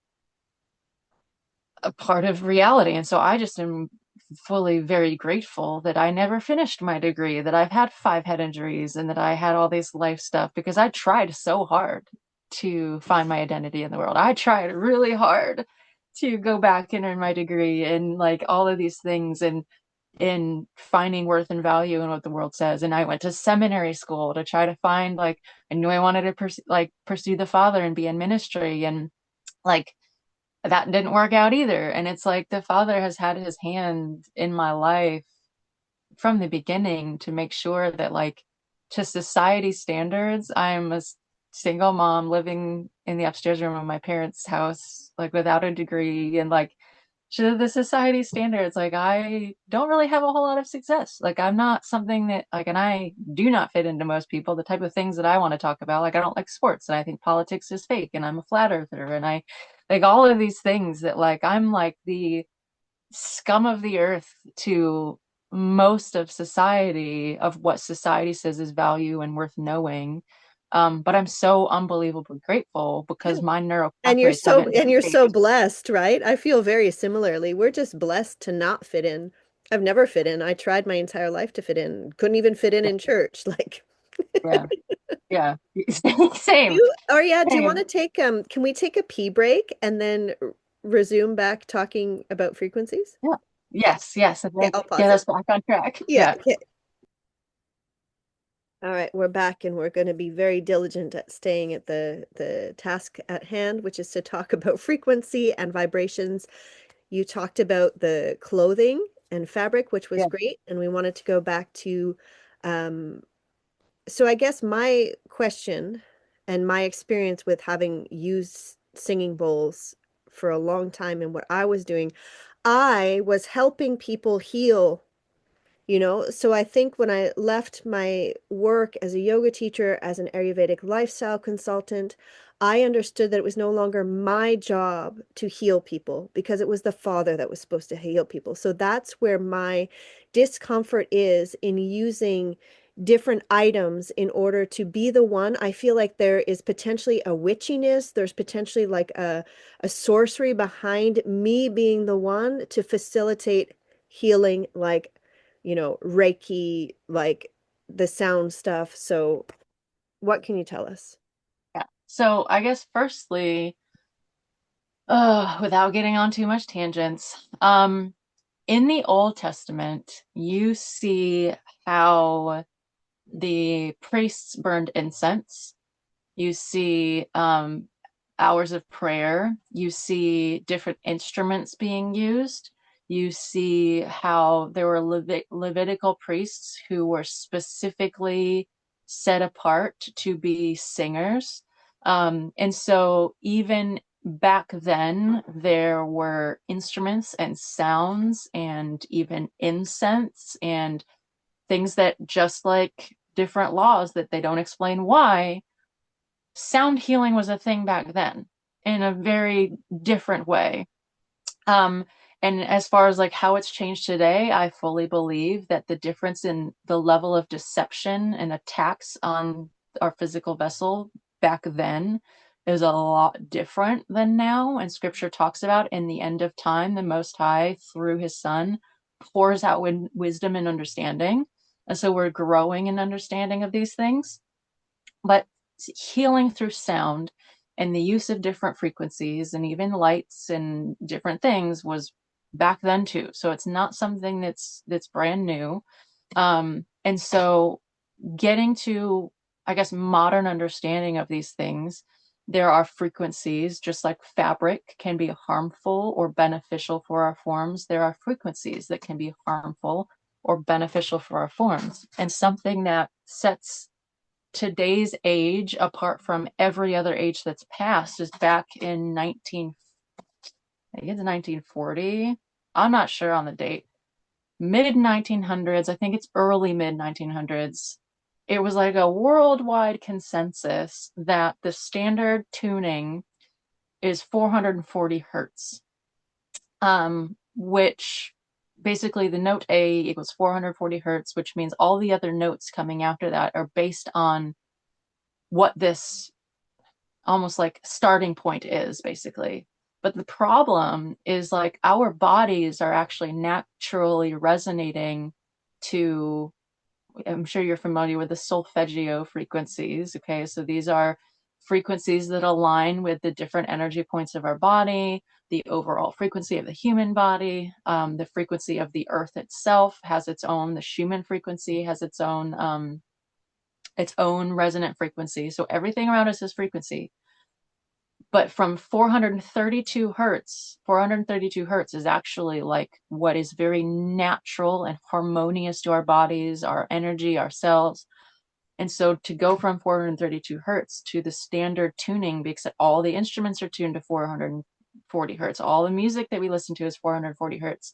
a part of reality. And so I just am fully very grateful that I never finished my degree, that I've had 5 head injuries, and that I had all this life stuff, because I tried so hard to find my identity in the world. I tried really hard to go back and earn my degree, and like all of these things, and in finding worth and value in what the world says. And I went to seminary school to try to find, like, I knew I wanted to pursue the Father and be in ministry, and like that didn't work out either. And it's like the Father has had his hand in my life from the beginning to make sure that, like, to society standards, I'm a single mom living in the upstairs room of my parents' house, like without a degree, and like to the society standards, like I don't really have a whole lot of success. Like I'm not something that, like, and I do not fit into most people, the type of things that I want to talk about. Like I don't like sports, and I think politics is fake, and I'm a flat earther, and I like all of these things that, like, I'm like the scum of the earth to most of society, of what society says is value and worth knowing. But I'm so unbelievably grateful because my neural pathways haven't And you're so changed. blessed, right? I feel very similarly. We're just blessed to not fit in. I've never fit in. I tried my entire life to fit in. Couldn't even fit in church. Like, Yeah, yeah, same, or yeah, do you want same. to take can we take a pee break and then resume back talking about frequencies? Yeah, yes, yes, and Okay, then I'll pause get it. us back on track. Yeah, Yeah, okay. All right, we're back and we're going to be very diligent at staying at the task at hand, which is to talk about frequency and vibrations. You talked about the clothing and fabric, which was yeah, great, and we wanted to go back to um so I guess my question and my experience with having used singing bowls for a long time and what I was doing, I was helping people heal, so I think when I left my work as a yoga teacher, as an Ayurvedic lifestyle consultant, I understood that it was no longer my job to heal people because it was the Father that was supposed to heal people. So that's where my discomfort is in using different items in order to be the one. I feel like there is potentially a witchiness, there's potentially like a sorcery behind me being the one to facilitate healing, like Reiki, like the sound stuff. So what can you tell us? yeah. So I guess firstly, without getting on too much tangents, in the Old Testament, you see how the priests burned incense. You see hours of prayer. You see different instruments being used. You see how there were Levitical priests who were specifically set apart to be singers. And so even back then, there were instruments and sounds and even incense and things that, just like different laws that they don't explain why, sound healing was a thing back then in a very different way. Um, and as far as like how it's changed today, I fully believe that the difference in the level of deception and attacks on our physical vessel back then is a lot different than now. And scripture talks about in the end of time, the Most High, through his Son, pours out wisdom and understanding. And so we're growing in understanding of these things. But healing through sound and the use of different frequencies and even lights and different things was back then too. So it's not something that's brand new. And so getting to, I guess, modern understanding of these things, there are frequencies, just like fabric can be harmful or beneficial for our forms. There are frequencies that can be harmful or beneficial for our forms. And something that sets today's age apart from every other age that's passed is back in I think it's 1940. I'm not sure on the date. Mid 1900s, I think it's early mid 1900s. It was like a worldwide consensus that the standard tuning is 440 hertz, which basically the note A equals 440 hertz, which means all the other notes coming after that are based on what this almost like starting point is, basically. But the problem is, like, our bodies are actually naturally resonating to, I'm sure you're familiar with the solfeggio frequencies. Okay, so these are frequencies that align with the different energy points of our body, the overall frequency of the human body, the frequency of the earth itself has its own, the Schumann frequency has its own resonant frequency. So everything around us is frequency. But from 432 hertz, 432 hertz is actually like what is very natural and harmonious to our bodies, our energy, our cells. And so to go from 432 hertz to the standard tuning, because all the instruments are tuned to 440 hertz, all the music that we listen to is 440 hertz.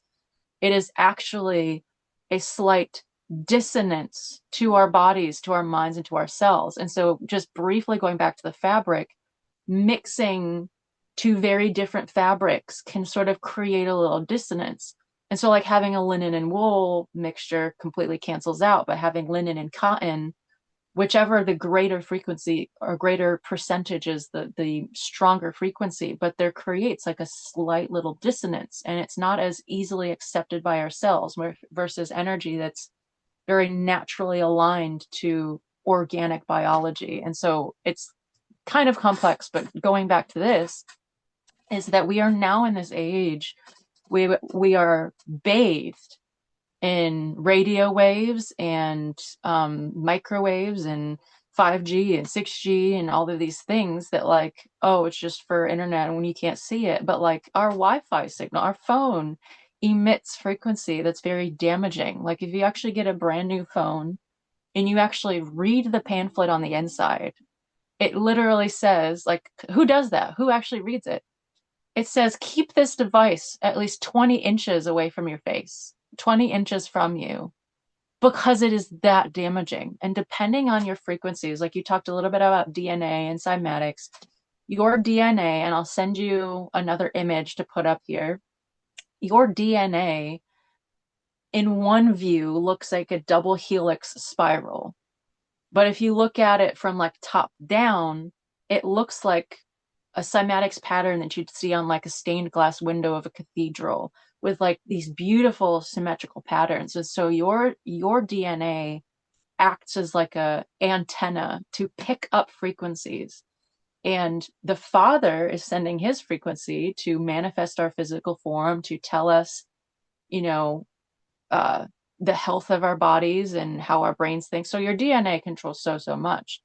It is actually a slight dissonance to our bodies, to our minds, and to our cells. And so just briefly going back to the fabric, mixing two very different fabrics can sort of create a little dissonance. And so like having a linen and wool mixture completely cancels out, but having linen and cotton, whichever the greater frequency or greater percentage is the stronger frequency, but there creates like a slight little dissonance, and it's not as easily accepted by our cells versus energy that's very naturally aligned to organic biology. And so it's kind of complex, but going back to this is that we are now in this age, we are bathed in radio waves and microwaves and 5G and 6G and all of these things that, like, oh, it's just for internet and when you can't see it. But like our Wi-Fi signal, our phone emits frequency that's very damaging. Like if you actually get a brand new phone and you actually read the pamphlet on the inside, it literally says, like, who does that? Who actually reads it? It says, keep this device at least 20 inches away from your face, 20 inches from you, because it is that damaging. And depending on your frequencies, like you talked a little bit about DNA and cymatics, your DNA, and I'll send you another image to put up here, your DNA in one view looks like a double helix spiral. But if you look at it from like top down, it looks like a cymatics pattern that you'd see on like a stained glass window of a cathedral with like these beautiful symmetrical patterns. And so your DNA acts as like a antenna to pick up frequencies. And the Father is sending his frequency to manifest our physical form, to tell us, you know, the health of our bodies and how our brains think. So your DNA controls so much.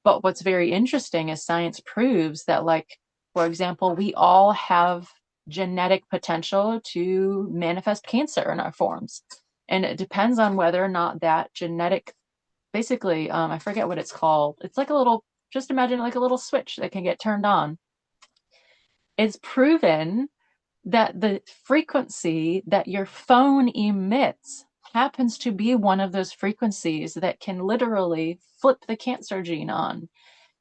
But what's very interesting is science proves that, like, for example, we all have genetic potential to manifest cancer in our forms. And it depends on whether or not that genetic, basically, I forget what it's called. It's like a little, just imagine like a little switch that can get turned on. It's proven that the frequency that your phone emits happens to be one of those frequencies that can literally flip the cancer gene on.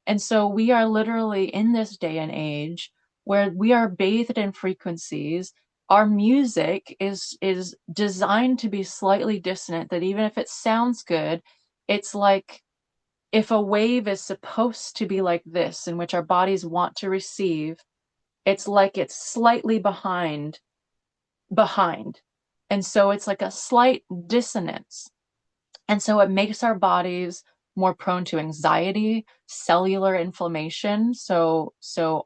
And so we are literally in this day and age where we are bathed in frequencies. Our music is designed to be slightly dissonant, that even if it sounds good, it's like if a wave is supposed to be like this, in which our bodies want to receive, it's like it's slightly behind. And so it's like a slight dissonance. And so it makes our bodies more prone to anxiety, cellular inflammation. So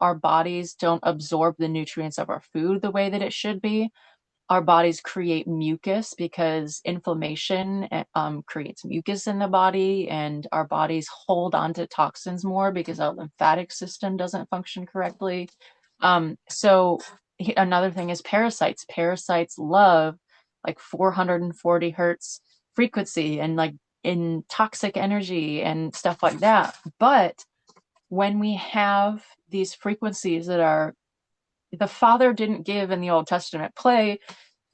our bodies don't absorb the nutrients of our food the way that it should be. our bodies create mucus because inflammation creates mucus in the body, and our bodies hold on to toxins more because our lymphatic system doesn't function correctly. So another thing is parasites. Parasites love like 440 hertz frequency and like in toxic energy and stuff like that. But when we have these frequencies that are, the Father didn't give in the Old Testament, play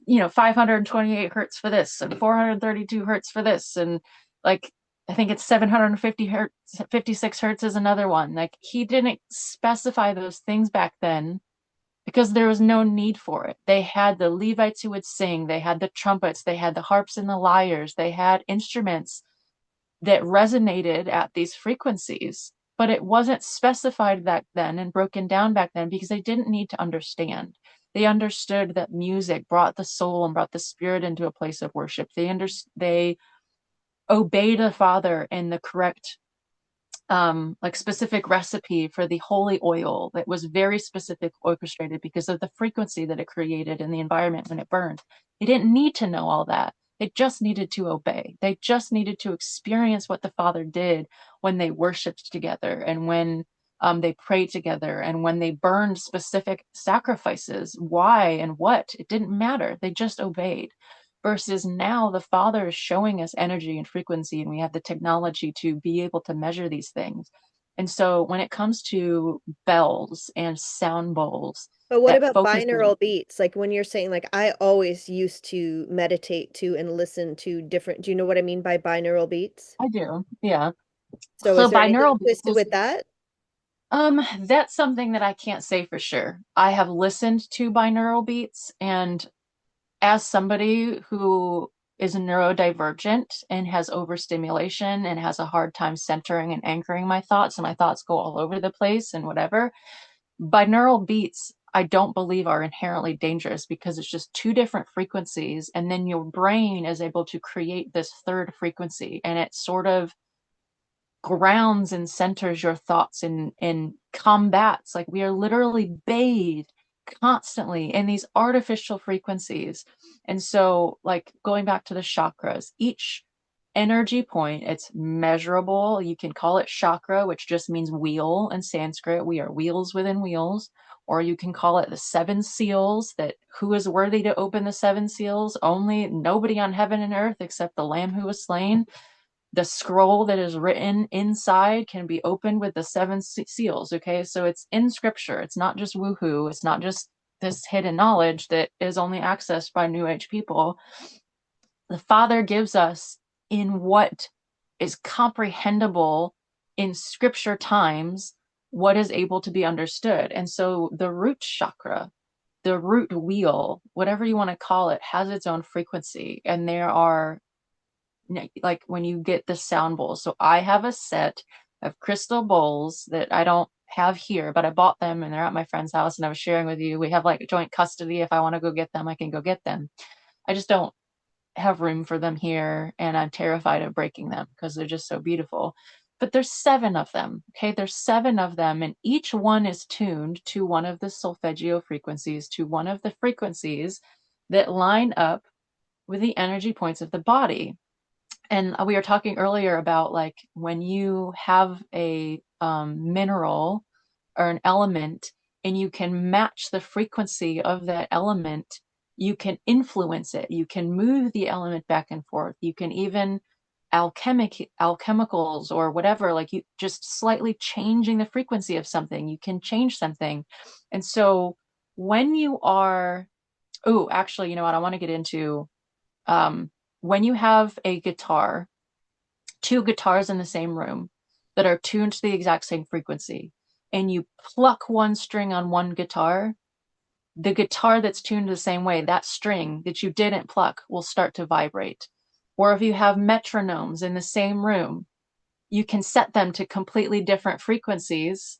528 hertz for this and 432 hertz for this, and like I think it's 750 hertz, 56 hertz is another one. Like he didn't specify those things back then because there was no need for it. They had the Levites who would sing, they had the trumpets, they had the harps and the lyres, they had instruments that resonated at these frequencies, but it wasn't specified back then and broken down back then because they didn't need to understand. They understood that music brought the soul and brought the spirit into a place of worship. They obeyed the Father in the correct like specific recipe for the holy oil that was very specific, orchestrated because of the frequency that it created in the environment when it burned. They didn't need to know all that. They just needed to obey. They just needed to experience what the Father did when they worshiped together and when they prayed together and when they burned specific sacrifices. Why and what? It didn't matter. They just obeyed. Versus now, the Father is showing us energy and frequency, and we have the technology to be able to measure these things. And so when it comes to bells and sound bowls But what that about focuses, binaural beats? Like when you're saying, like, I always used to meditate to and listen to different, do you know what I mean by binaural beats? I do, yeah. So is So there anything binaural beats twisted is with that? that's something that I can't say for sure. I have listened to binaural beats, and as somebody who is neurodivergent and has overstimulation and has a hard time centering and anchoring my thoughts, and my thoughts go all over the place and whatever, binaural beats I don't believe are inherently dangerous because it's just two different frequencies, and then your brain is able to create this third frequency, and it sort of grounds and centers your thoughts in combats. Like we are literally bathed constantly in these artificial frequencies. And so like going back to the chakras, each energy point, it's measurable. You can call it chakra, which just means wheel in Sanskrit. We are wheels within wheels. Or you can call it the seven seals, that who is worthy to open the seven seals? Only nobody on heaven and earth except the lamb who was slain. The scroll that is written inside can be opened with the seven seals. Okay, so it's in scripture. It's not just woohoo. It's not just this hidden knowledge that is only accessed by New Age people. The Father gives us in what is comprehensible in scripture times what is able to be understood. And so the root chakra, the root wheel, whatever you want to call it, has its own frequency. And there are, like when you get the sound bowls. So I have a set of crystal bowls that I don't have here, but I bought them and they're at my friend's house, and I was sharing with you. We have like joint custody. If I want to go get them, I can go get them. I just don't have room for them here, and I'm terrified of breaking them because they're just so beautiful. But there's 7 of them. Okay, there's 7 of them, and each one is tuned to one of the solfeggio frequencies, to one of the frequencies that line up with the energy points of the body. And we were talking earlier about like when you have a mineral or an element and you can match the frequency of that element, you can influence it. You can move the element back and forth. You can even alchemicals or whatever, like you just slightly changing the frequency of something, you can change something. And so when you are, oh, actually, you know what, I want to get into when you have a guitar, 2 guitars in the same room that are tuned to the exact same frequency, and you pluck one string on one guitar, the guitar that's tuned the same way, that string that you didn't pluck will start to vibrate. Or if you have metronomes in the same room, you can set them to completely different frequencies,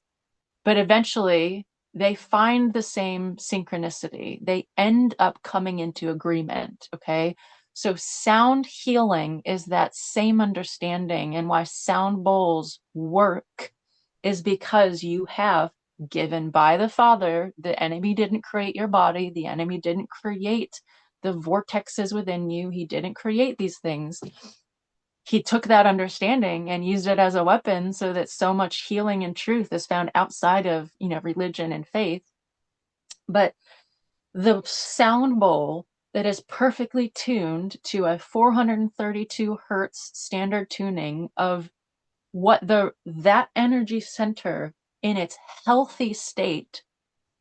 but eventually they find the same synchronicity. They end up coming into agreement. Okay. So sound healing is that same understanding. And why sound bowls work is because you have given by the Father. The enemy didn't create your body. The enemy didn't create the vortexes within you. He didn't create these things. He took that understanding and used it as a weapon so that so much healing and truth is found outside of, religion and faith. But the sound bowl that is perfectly tuned to a 432 hertz standard tuning of what that energy center in its healthy state,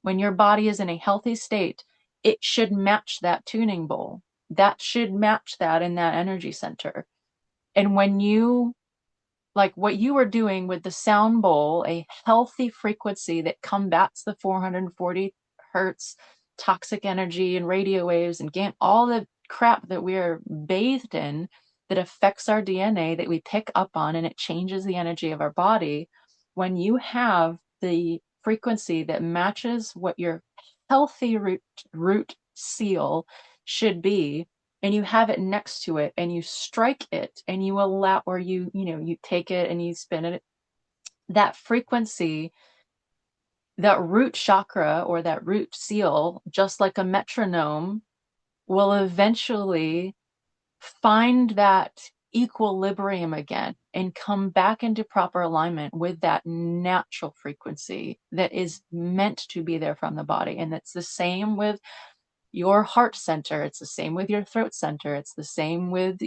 when your body is in a healthy state, it should match that tuning bowl. That should match that in that energy center. And when you, like what you were doing with the sound bowl, a healthy frequency that combats the 440 hertz toxic energy and radio waves and all the crap that we are bathed in that affects our DNA that we pick up on, and it changes the energy of our body. When you have the frequency that matches what your healthy root seal should be, and you have it next to it and you strike it and you allow, or you take it and you spin it, that frequency, that root chakra or that root seal, just like a metronome, will eventually find that equilibrium again and come back into proper alignment with that natural frequency that is meant to be there from the body. And it's the same with your heart center. It's the same with your throat center. It's the same with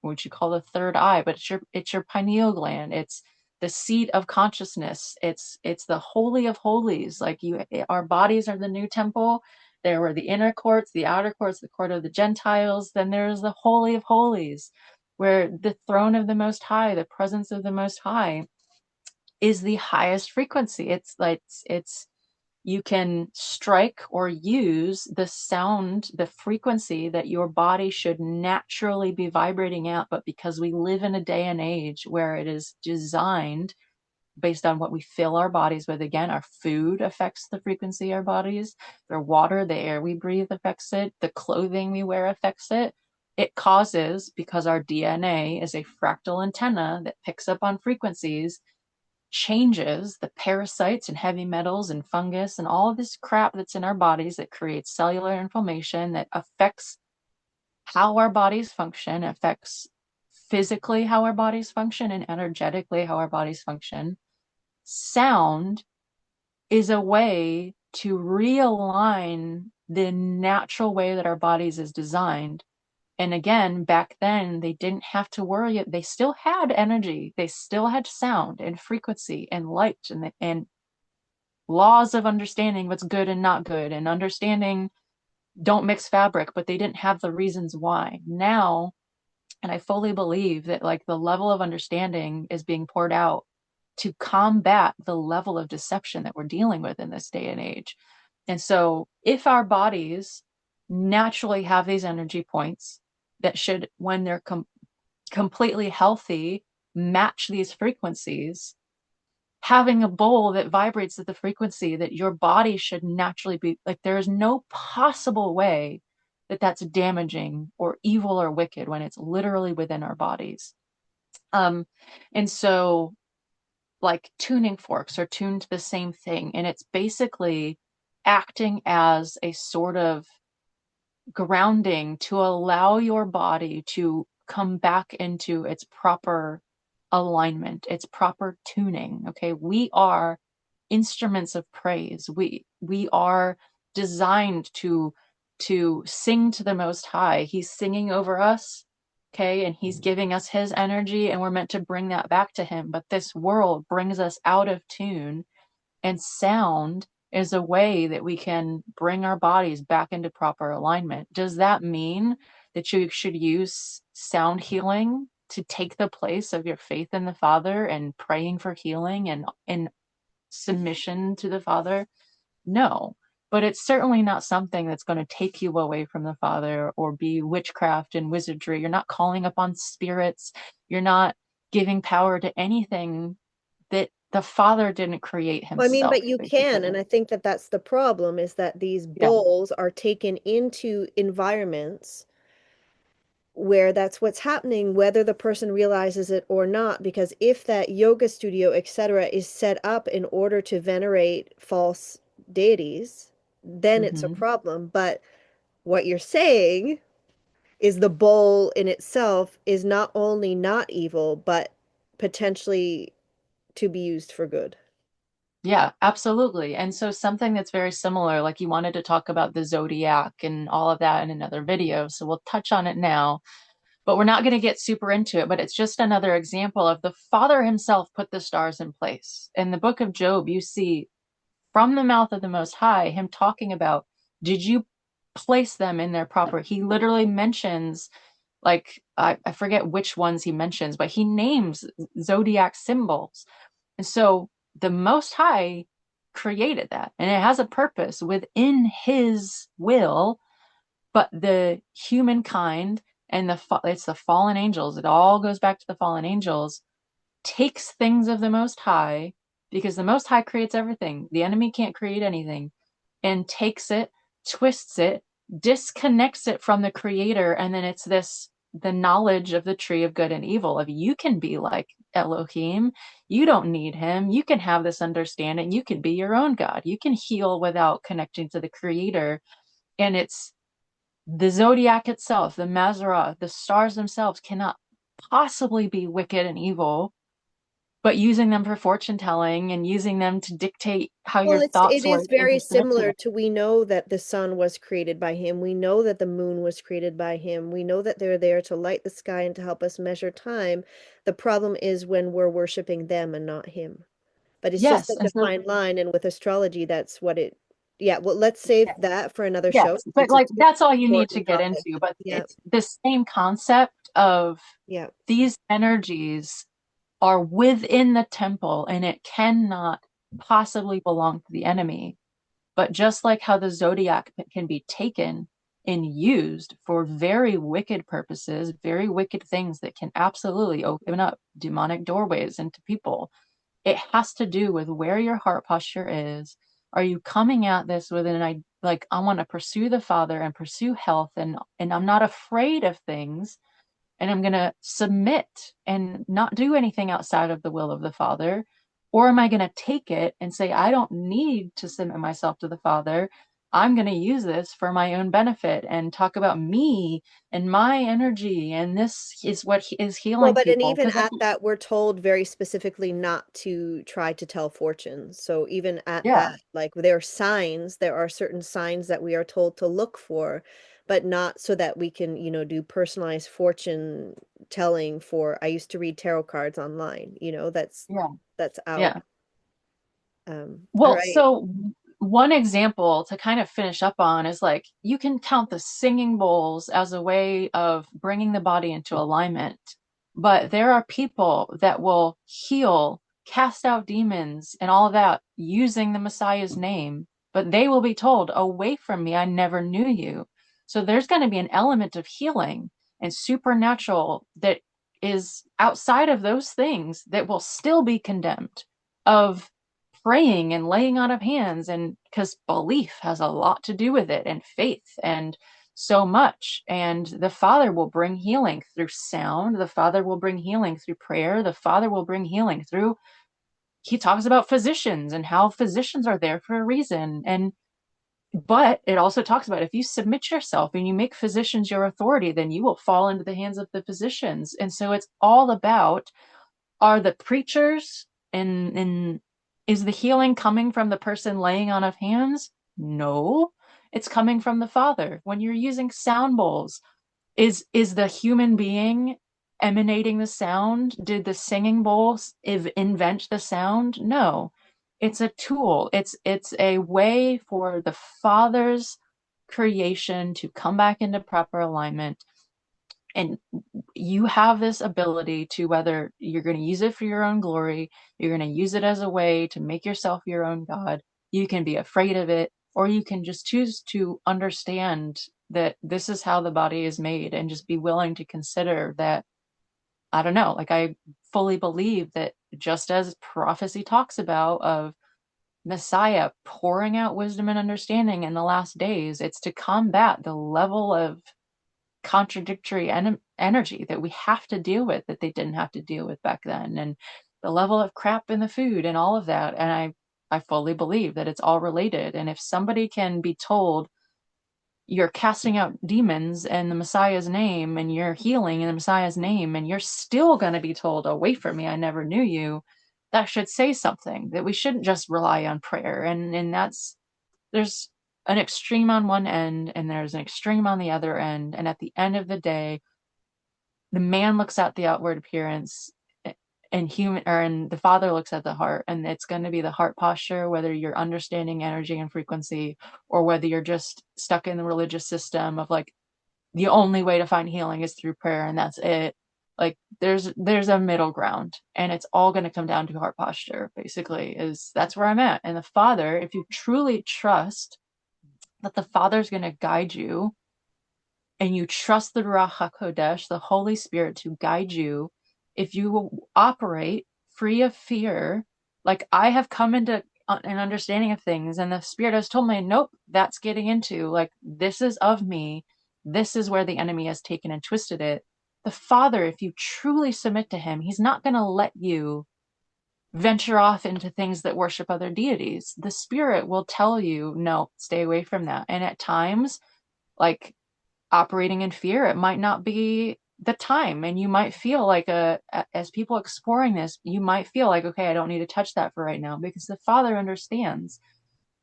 what you call the third eye, but it's your pineal gland. It's the seat of consciousness. It's the holy of holies. Like our bodies are the new temple. There were the inner courts, the outer courts, the court of the Gentiles. Then there's the holy of holies, where the throne of the Most High, the presence of the Most High, is the highest frequency. It's like you can strike or use the sound, the frequency that your body should naturally be vibrating at. But because we live in a day and age where it is designed based on what we fill our bodies with, again, our food affects the frequency of our bodies, the water, the air we breathe affects it, the clothing we wear affects it. It causes, because our DNA is a fractal antenna that picks up on frequencies, changes the parasites and heavy metals and fungus and all of this crap that's in our bodies that creates cellular inflammation that affects how our bodies function, affects physically how our bodies function and energetically how our bodies function. Sound is a way to realign the natural way that our bodies is designed. And again, back then, they didn't have to worry. They still had energy. They still had sound and frequency and light and laws of understanding what's good and not good, and understanding don't mix fabric, but they didn't have the reasons why. Now, and I fully believe that like the level of understanding is being poured out to combat the level of deception that we're dealing with in this day and age. And so if our bodies naturally have these energy points that should, when they're completely healthy, match these frequencies, having a bowl that vibrates at the frequency that your body should naturally be, like, there is no possible way that that's damaging or evil or wicked when it's literally within our bodies. And so like tuning forks are tuned to the same thing, and it's basically acting as a sort of grounding to allow your body to come back into its proper alignment, its proper tuning. Okay, we are instruments of praise. We are designed to sing to the Most High. He's singing over us, okay, and he's giving us his energy, and we're meant to bring that back to him. But this world brings us out of tune, and sound is a way that we can bring our bodies back into proper alignment. Does that mean that you should use sound healing to take the place of your faith in the Father and praying for healing and submission to the Father? No. But it's certainly not something that's going to take you away from the Father or be witchcraft and wizardry. You're not calling upon spirits. You're not giving power to anything that the Father didn't create Well, I mean, himself, but you can, basically. and I think that that's the problem, is that these Yeah. bowls are taken into environments where that's what's happening, whether the person realizes it or not. Because if that yoga studio, etc., is set up in order to venerate false deities, then it's a Mm-hmm. problem. But what you're saying is the bowl in itself is not only not evil, but potentially to be used for good. Yeah, absolutely. And so something that's very similar, like you wanted to talk about the zodiac and all of that in another video. So we'll touch on it now, but we're not going to get super into it. But it's just another example of the Father himself put the stars in place. In the book of Job, you see from the mouth of the Most High him talking about, did you place them in their proper? He literally mentions, like, I forget which ones he mentions, but he names zodiac symbols. And so the Most High created that, and it has a purpose within his will, but the humankind and it's the fallen angels, it all goes back to the fallen angels, takes things of the Most High, because the Most High creates everything. The enemy can't create anything, and takes it, twists it, disconnects it from the creator, and then it's this the knowledge of the tree of good and evil, of you can be like Elohim, you don't need him, you can have this understanding, you can be your own God, you can heal without connecting to the creator. And it's the zodiac itself, the Mazarah, the stars themselves cannot possibly be wicked and evil, but using them for fortune telling and using them to dictate how Well, your it thoughts is work and very to similar manipulate. to we know that the sun was created by him. We know that the moon was created by him. We know that they're there to light the sky and to help us measure time. The problem is when we're worshiping them and not him. But it's just Yes, such and a so fine line, and with astrology, that's what it, yeah, well, let's save that for another show. yes, but It's a like super that's all you need to important get topic. into. But Yeah, it's the same concept of yeah. these energies are within the temple and it cannot possibly belong to the enemy. But just like how the zodiac can be taken and used for very wicked purposes, very wicked things that can absolutely open up demonic doorways into people, it has to do with where your heart posture is. Are you coming at this with like, I want to pursue the Father and pursue health, and I'm not afraid of things, and I'm going to submit and not do anything outside of the will of the Father? Or am I going to take it and say, I don't need to submit myself to the Father. I'm going to use this for my own benefit and talk about me and my energy. And this is what is Well, healing but and people. even Because, at that, we're told very specifically not to try to tell fortunes. So even at yeah, that, like there are signs, there are certain signs that we are told to look for, but not so that we can, do personalized fortune telling for, I used to read tarot cards online, yeah, that's out. yeah. All Well, right. so one example to kind of finish up on is like you can count the singing bowls as a way of bringing the body into alignment, but there are people that will heal, cast out demons, and all of that using the Messiah's name, but they will be told, away from me, I never knew you. So there's going to be an element of healing and supernatural that is outside of those things that will still be condemned, of praying and laying on of hands, and because belief has a lot to do with it, and faith, and so much. And the Father will bring healing through sound, the Father will bring healing through prayer, the Father will bring healing through, he talks about physicians and how physicians are there for a reason. And but it also talks about, if you submit yourself and you make physicians your authority, then you will fall into the hands of the physicians. And so it's all about, are the preachers, and is the healing coming from the person laying on of hands? No, it's coming from the Father. When you're using sound bowls, is the human being emanating the sound? Did the singing bowls invent the sound? No, it's a tool. It's a way for the Father's creation to come back into proper alignment. And you have this ability to, whether you're going to use it for your own glory, you're going to use it as a way to make yourself your own God. You can be afraid of it, or you can just choose to understand that this is how the body is made and just be willing to consider that. I don't know, like, I fully believe that, just as prophecy talks about, of Messiah pouring out wisdom and understanding in the last days, it's to combat the level of contradictory energy that we have to deal with, that they didn't have to deal with back then, and the level of crap in the food and all of that. And I fully believe that it's all related. And if somebody can be told, you're casting out demons in the Messiah's name, and you're healing in the Messiah's name, and you're still going to be told, away from me, I never knew you. That should say something, that we shouldn't just rely on prayer. And that's, there's an extreme on one end and there's an extreme on the other end. And at the end of the day, the man looks at the outward appearance, and the father looks at the heart, and it's going to be the heart posture, whether you're understanding energy and frequency, or whether you're just stuck in the religious system of like, the only way to find healing is through prayer and that's it. Like there's a middle ground, and it's all going to come down to heart posture, basically. Is That's where I'm at. And the father, if you truly trust that the father's going to guide you, and you trust the Ruach HaKodesh, the Holy Spirit, to guide you, if you will operate free of fear, like I have come into an understanding of things, and the Spirit has told me, nope, that's getting into, like, this is of me. This is where the enemy has taken and twisted it. The Father, if you truly submit to him, he's not going to let you venture off into things that worship other deities. The Spirit will tell you, no, stay away from that. And at times, like, operating in fear, it might not be the time, and you might feel like, as people exploring this, you might feel like, okay, I don't need to touch that for right now, because the father understands,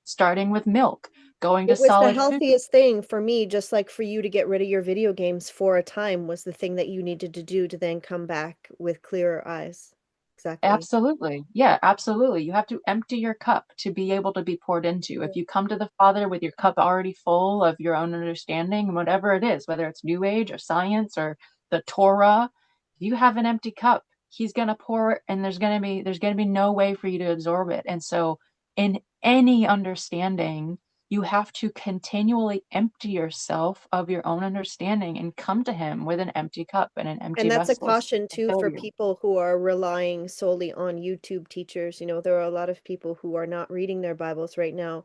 starting with milk, going to It was the solid food. healthiest thing for me, just like for you to get rid of your video games for a time was the thing that you needed to do to then come back with clearer eyes. Exactly. Absolutely. Yeah, absolutely. You have to empty your cup to be able to be poured into. If you come to the Father with your cup already full of your own understanding, whatever it is, whether it's New Age or science or the Torah, if you have an empty cup, he's gonna pour it, and there's gonna be no way for you to absorb it. And so in any understanding, you have to continually empty yourself of your own understanding and come to him with an empty cup and an empty And that's a vessel, so caution he can too fill for you. people who are relying solely on YouTube teachers. You know, there are a lot of people who are not reading their Bibles right now,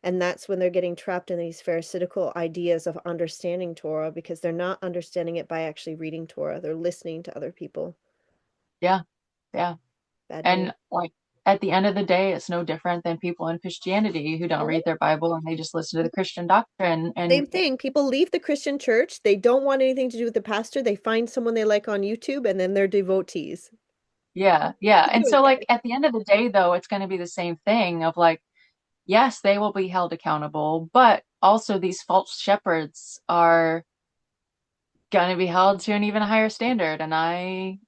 and that's when they're getting trapped in these pharisaical ideas of understanding Torah because they're not understanding it by actually reading Torah. They're listening to other people. Yeah. Yeah. Bad news. And like, at the end of the day, it's no different than people in Christianity who don't Mhm, read their Bible and they just listen to the mhm. Christian doctrine. Same And thing. People leave the Christian church. They don't want anything to do with the pastor. They find someone they like on YouTube and then they're devotees. yeah, yeah. Keep And doing so, like, it. at the end of the day, though, it's going to be the same thing of like, yes, they will be held accountable, but also these false shepherds are going to be held to an even higher standard. And I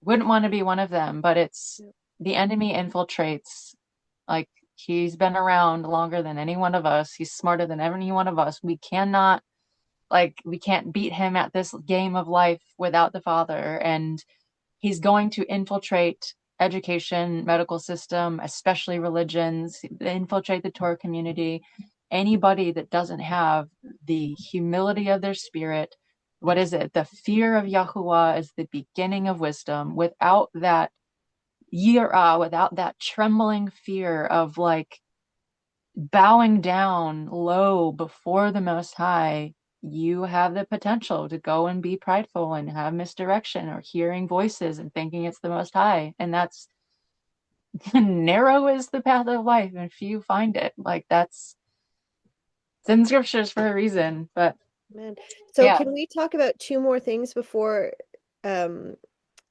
wouldn't want to be one of them, but it's Yep. the enemy infiltrates. Like, he's been around longer than any one of us. He's smarter than any one of us. We can't beat him at this game of life without the father. And he's going to infiltrate education, medical system, especially religions, infiltrate the Torah community. Anybody that doesn't have the humility of their spirit, what is it? The fear of Yahuwah is the beginning of wisdom. Without that yirah, without that trembling fear of like bowing down low before the Most High, you have the potential to go and be prideful and have misdirection, or hearing voices and thinking it's the Most High. And that's narrow is the path of life, and few find it. Like, it's in scriptures for a reason. But Man. So yeah, can we talk about two more things before um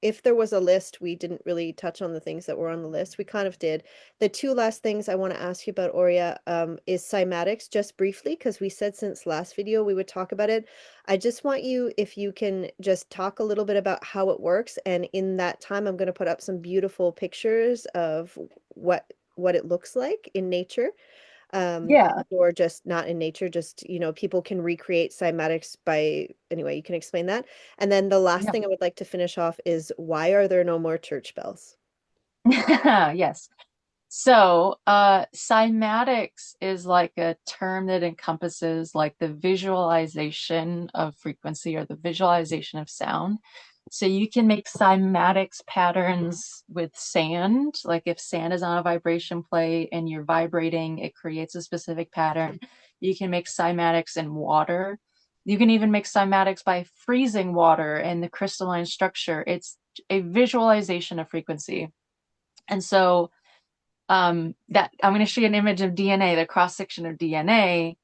if there was a list, we didn't really touch on the things that were on the list. We kind of did. The two last things I want to ask you about, OriYah, is cymatics, just briefly, because we said since last video we would talk about it. I just want you, if you can just talk a little bit about how it works, and in that time, I'm going to put up some beautiful pictures of what it looks like in nature, yeah, or just not in nature, just, people can recreate cymatics by, anyway, you can explain that. And then the last yeah. thing I would like to finish off is why are there no more church bells? Yes. So, cymatics is like a term that encompasses like the visualization of frequency, or the visualization of sound. So you can make cymatics patterns with sand. Like, if sand is on a vibration plate and you're vibrating, it creates a specific pattern. You can make cymatics in water. You can even make cymatics by freezing water and the crystalline structure. It's a visualization of frequency. And so, that I'm going to show you an image of DNA, the cross section of DNA.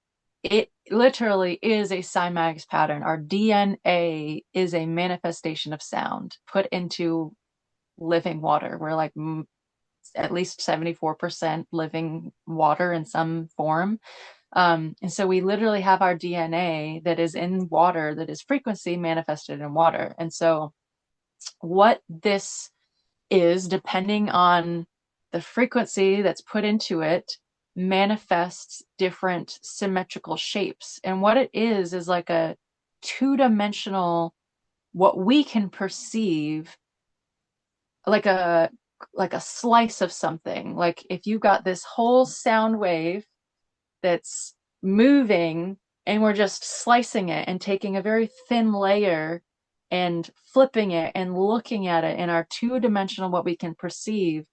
it literally is a cymatics pattern. Our DNA is a manifestation of sound put into living water. We're like at least 74% living water in some form. And so we literally have our DNA that is in water, that is frequency manifested in water. And so what this is, depending on the frequency that's put into it, manifests different symmetrical shapes. And what it is like a two-dimensional, what we can perceive like a slice of something. Like if you got this whole sound wave that's moving and we're just slicing it and taking a very thin layer and flipping it and looking at it in our two-dimensional, what we can perceive,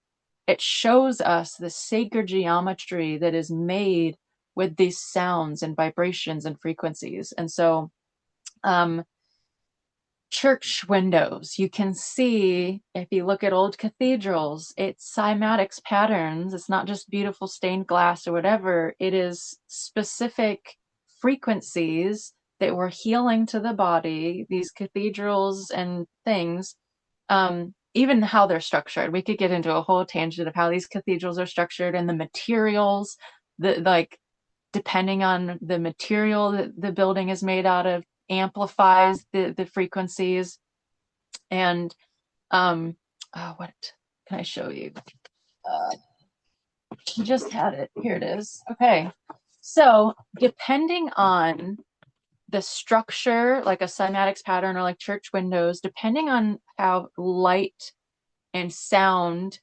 it shows us the sacred geometry that is made with these sounds and vibrations and frequencies. And so church windows, you can see, if you look at old cathedrals, it's cymatics patterns. It's not just beautiful stained glass or whatever. It is specific frequencies that were healing to the body, these cathedrals and things. Even how they're structured, we could get into a whole tangent of how these cathedrals are structured and the materials, like depending on the material that the building is made out of, amplifies the frequencies. And what can I show you? I just had it. Here it is. Okay. So depending on the structure, like a cymatics pattern or like church windows, depending on how light and sound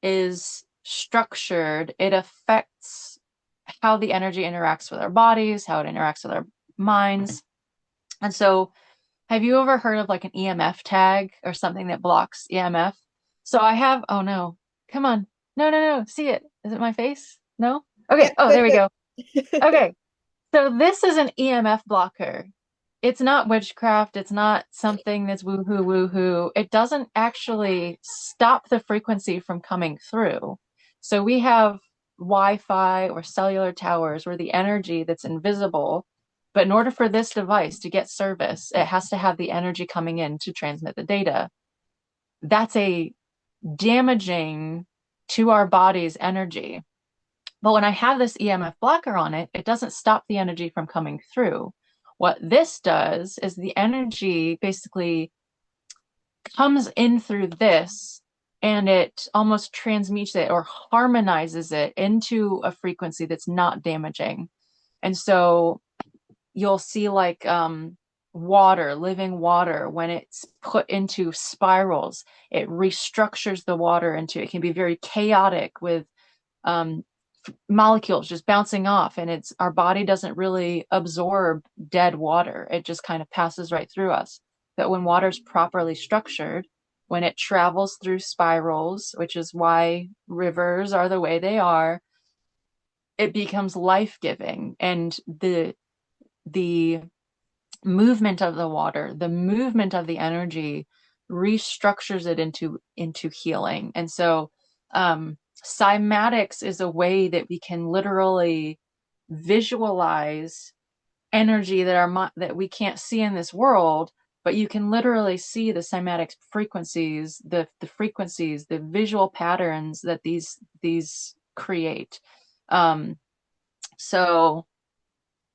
is structured, it affects how the energy interacts with our bodies, how it interacts with our minds. And so have you ever heard of like an EMF tag or something that blocks EMF? So I have, oh no, come on. No. See it. Is it my face? No? Okay. Yeah, Oh, good, there we go. good. Okay. So this is an EMF blocker. It's not witchcraft. It's not something that's woohoo woohoo. It doesn't actually stop the frequency from coming through. So we have Wi-Fi or cellular towers where the energy that's invisible, but in order for this device to get service, it has to have the energy coming in to transmit the data. That's a damaging to our body's energy. But when I have this EMF blocker on it, it doesn't stop the energy from coming through. What this does is the energy basically comes in through this and it almost transmutes it or harmonizes it into a frequency that's not damaging. And so you'll see like water, living water, when it's put into spirals, it restructures the water into, it can be very chaotic with molecules just bouncing off, and it's our body doesn't really absorb dead water. It just kind of passes right through us. But when water's properly structured, when it travels through spirals, which is why rivers are the way they are, it becomes life-giving. And the movement of the water, the movement of the energy restructures it into healing. And so cymatics is a way that we can literally visualize energy that we can't see in this world, but you can literally see the cymatic frequencies, the frequencies, the visual patterns that these create. So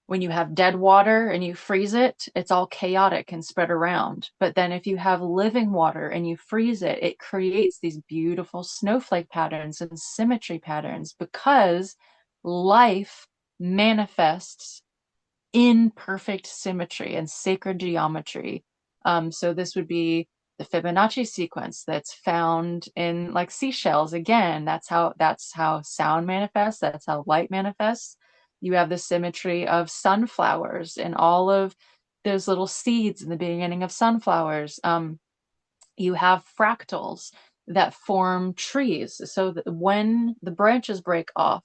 when you have dead water and you freeze it, it's all chaotic and spread around. But then if you have living water and you freeze it, it creates these beautiful snowflake patterns and symmetry patterns, because life manifests in perfect symmetry and sacred geometry. So this would be the Fibonacci sequence that's found in like seashells. Again, that's how sound manifests. That's how light manifests. You have the symmetry of sunflowers and all of those little seeds in the beginning of sunflowers. You have fractals that form trees. So that when the branches break off,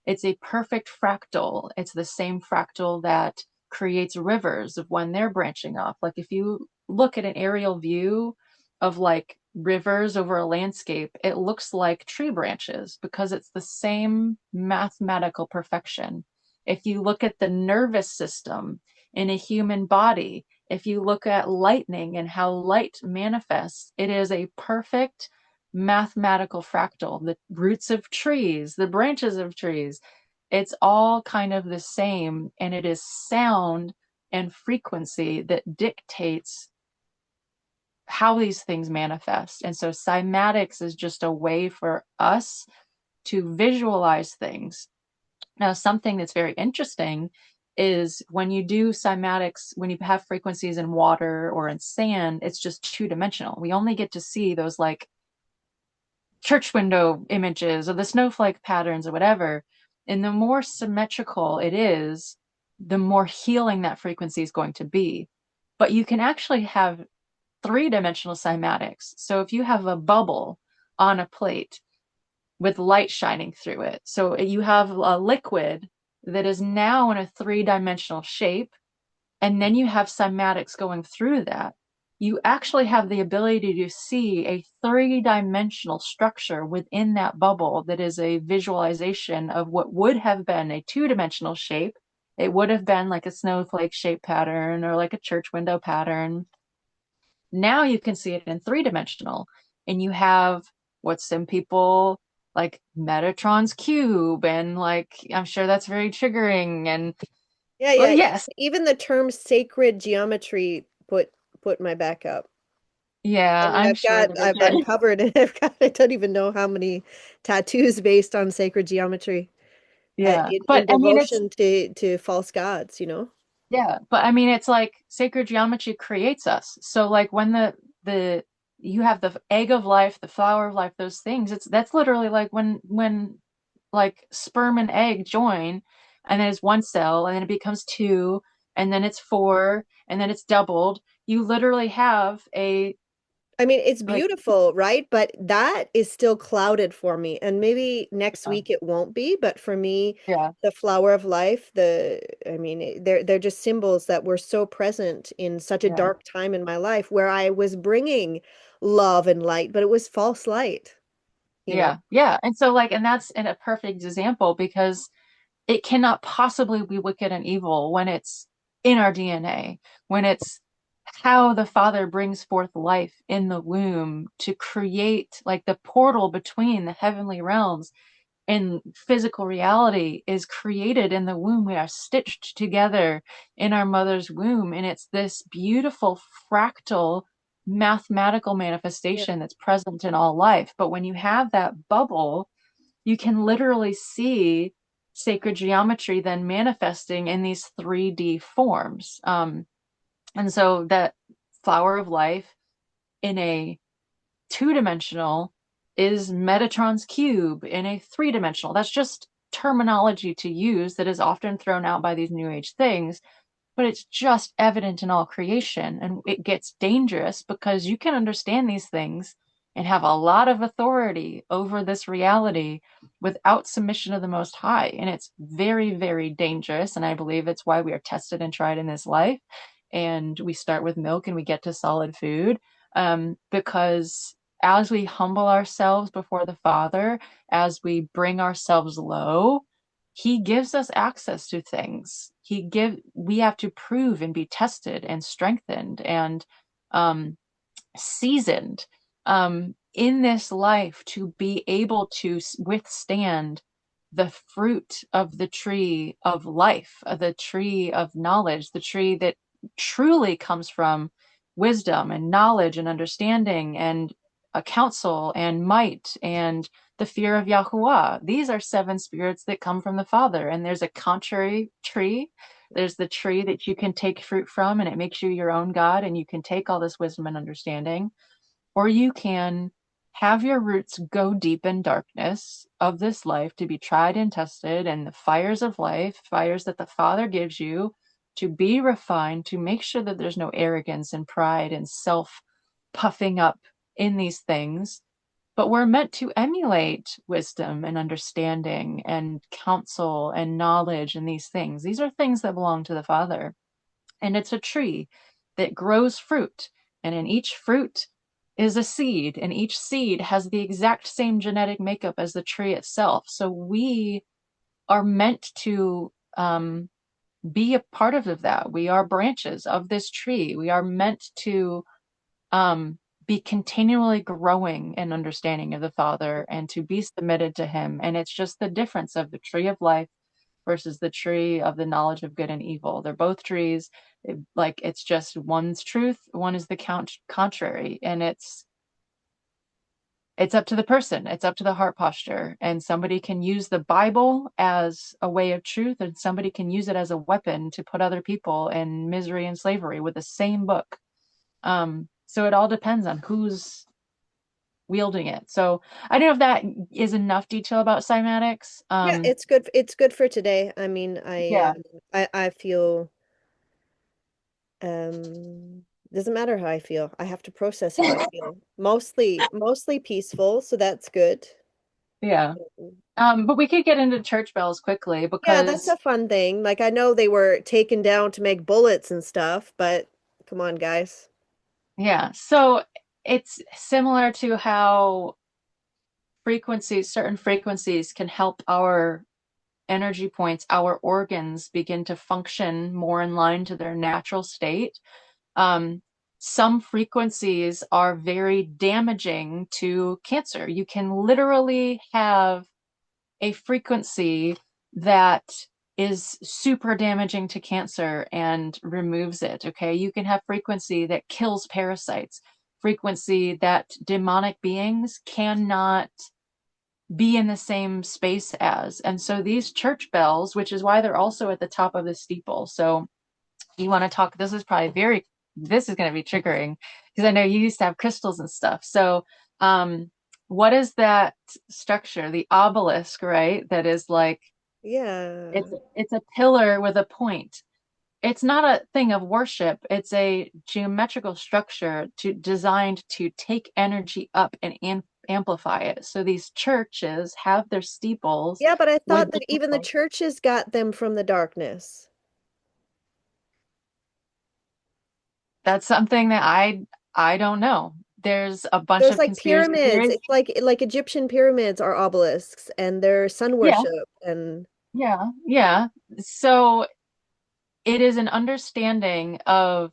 it's a perfect fractal. It's the same fractal that creates rivers of when they're branching off. Like if you look at an aerial view of like rivers over a landscape, it looks like tree branches because it's the same mathematical perfection. If you look at the nervous system in a human body, if you look at lightning and how light manifests, it is a perfect mathematical fractal. The roots of trees, the branches of trees, it's all kind of the same, and it is sound and frequency that dictates how these things manifest. And so cymatics is just a way for us to visualize things. Now, something that's very interesting is when you do cymatics, when you have frequencies in water or in sand, it's just two-dimensional. We only get to see those like church window images or the snowflake patterns or whatever. And the more symmetrical it is, the more healing that frequency is going to be. But you can actually have three-dimensional cymatics. So if you have a bubble on a plate with light shining through it, so you have a liquid that is now in a three-dimensional shape, and then you have cymatics going through that, you actually have the ability to see a three-dimensional structure within that bubble that is a visualization of what would have been a two-dimensional shape. It would have been like a snowflake shape pattern or like a church window pattern. Now you can see it in three-dimensional, and you have what some people like Metatron's cube, and like I'm sure that's very triggering. And Yeah, well, yeah. yes, Even the term sacred geometry put my back up. I yeah, mean, I'm sure that it I'm did. covered and I don't even know how many tattoos based on sacred geometry Yeah, in but I mean, it's devotion to false gods, you know? yeah, but I mean, it's like sacred geometry creates us. So like when the you have the egg of life, the flower of life, those things, that's literally like when like sperm and egg join, and then it's one cell, and then it becomes two, and then it's four, and then it's doubled. You literally have a I mean, it's like beautiful, right? But that is still clouded for me. And maybe next yeah, week it won't be, but for me, yeah, the flower of life, I mean, they're just symbols that were so present in such a yeah, dark time in my life where I was bringing love and light, but it was false light, you know? yeah, yeah. And so like, and that's in a perfect example because it cannot possibly be wicked and evil when it's in our DNA, when it's how the Father brings forth life in the womb to create like the portal between the heavenly realms and physical reality is created in the womb. We are stitched together in our mother's womb, and it's this beautiful fractal mathematical Yeah. manifestation that's present in all life. But when you have that bubble, you can literally see sacred geometry then manifesting in these 3D forms. And so that flower of life in a two-dimensional is Metatron's cube in a three-dimensional. That's just terminology to use that is often thrown out by these new age things, but it's just evident in all creation. And it gets dangerous because you can understand these things and have a lot of authority over this reality without submission of the Most High. And it's very, very dangerous. And I believe it's why we are tested and tried in this life. And we start with milk and we get to solid food, because as we humble ourselves before the Father, as we bring ourselves low, he gives us access to things. We have to prove and be tested and strengthened and um, seasoned in this life to be able to withstand the fruit of the tree of life, the tree of knowledge, the tree that truly comes from wisdom and knowledge and understanding and a counsel and might and the fear of Yahuwah. These are seven spirits that come from the Father. And there's a contrary tree. There's the tree that you can take fruit from, and it makes you your own God, and you can take all this wisdom and understanding. Or you can have your roots go deep in darkness of this life to be tried and tested, and the fires of life, fires that the Father gives you to be refined, to make sure that there's no arrogance and pride and self puffing up in these things. But we're meant to emulate wisdom and understanding and counsel and knowledge and these things. These are things that belong to the Father. And it's a tree that grows fruit. And in each fruit is a seed, and each seed has the exact same genetic makeup as the tree itself. So we are meant to be a part of that. We are branches of this tree. We are meant to um, be continually growing in understanding of the Father and to be submitted to Him. And it's just the difference of the tree of life versus the tree of the knowledge of good and evil. They're both trees. Like it's just one's truth, one is the contrary, and it's up to the person. It's up to the heart posture. And somebody can use the Bible as a way of truth, and somebody can use it as a weapon to put other people in misery and slavery with the same book. So it all depends on who's wielding it. So I don't know if that is enough detail about cymatics. Yeah, it's good. It's good for today. I mean, Yeah. I feel doesn't matter how I feel. I have to process how I feel. Mostly peaceful, so that's good. Yeah. But we could get into church bells quickly Yeah, that's a because, fun thing. Like I know they were taken down to make bullets and stuff, but come on, guys. yeah. So it's similar to how certain frequencies can help our energy points, our organs begin to function more in line to their natural state. Um, some frequencies are very damaging to cancer. You can literally have a frequency that is super damaging to cancer and removes it. Okay. You can have frequency that kills parasites, frequency that demonic beings cannot be in the same space as. And so these church bells, which is why they're also at the top of the steeple. So you want to talk, this is going to be triggering because I know you used to have crystals and stuff. So, what is that structure? The obelisk, right? That is like, Yeah. it's a pillar with a point. It's not a thing of worship. It's a geometrical structure designed to take energy up and amplify it. So these churches have their steeples Yeah, but I with thought that even the bells. churches got them from the darkness. That's something that I don't know. There's a bunch There's of like conspiracy pyramids. theories. It's like Egyptian pyramids are obelisks and they're sun Yeah, worship and yeah. So it is an understanding of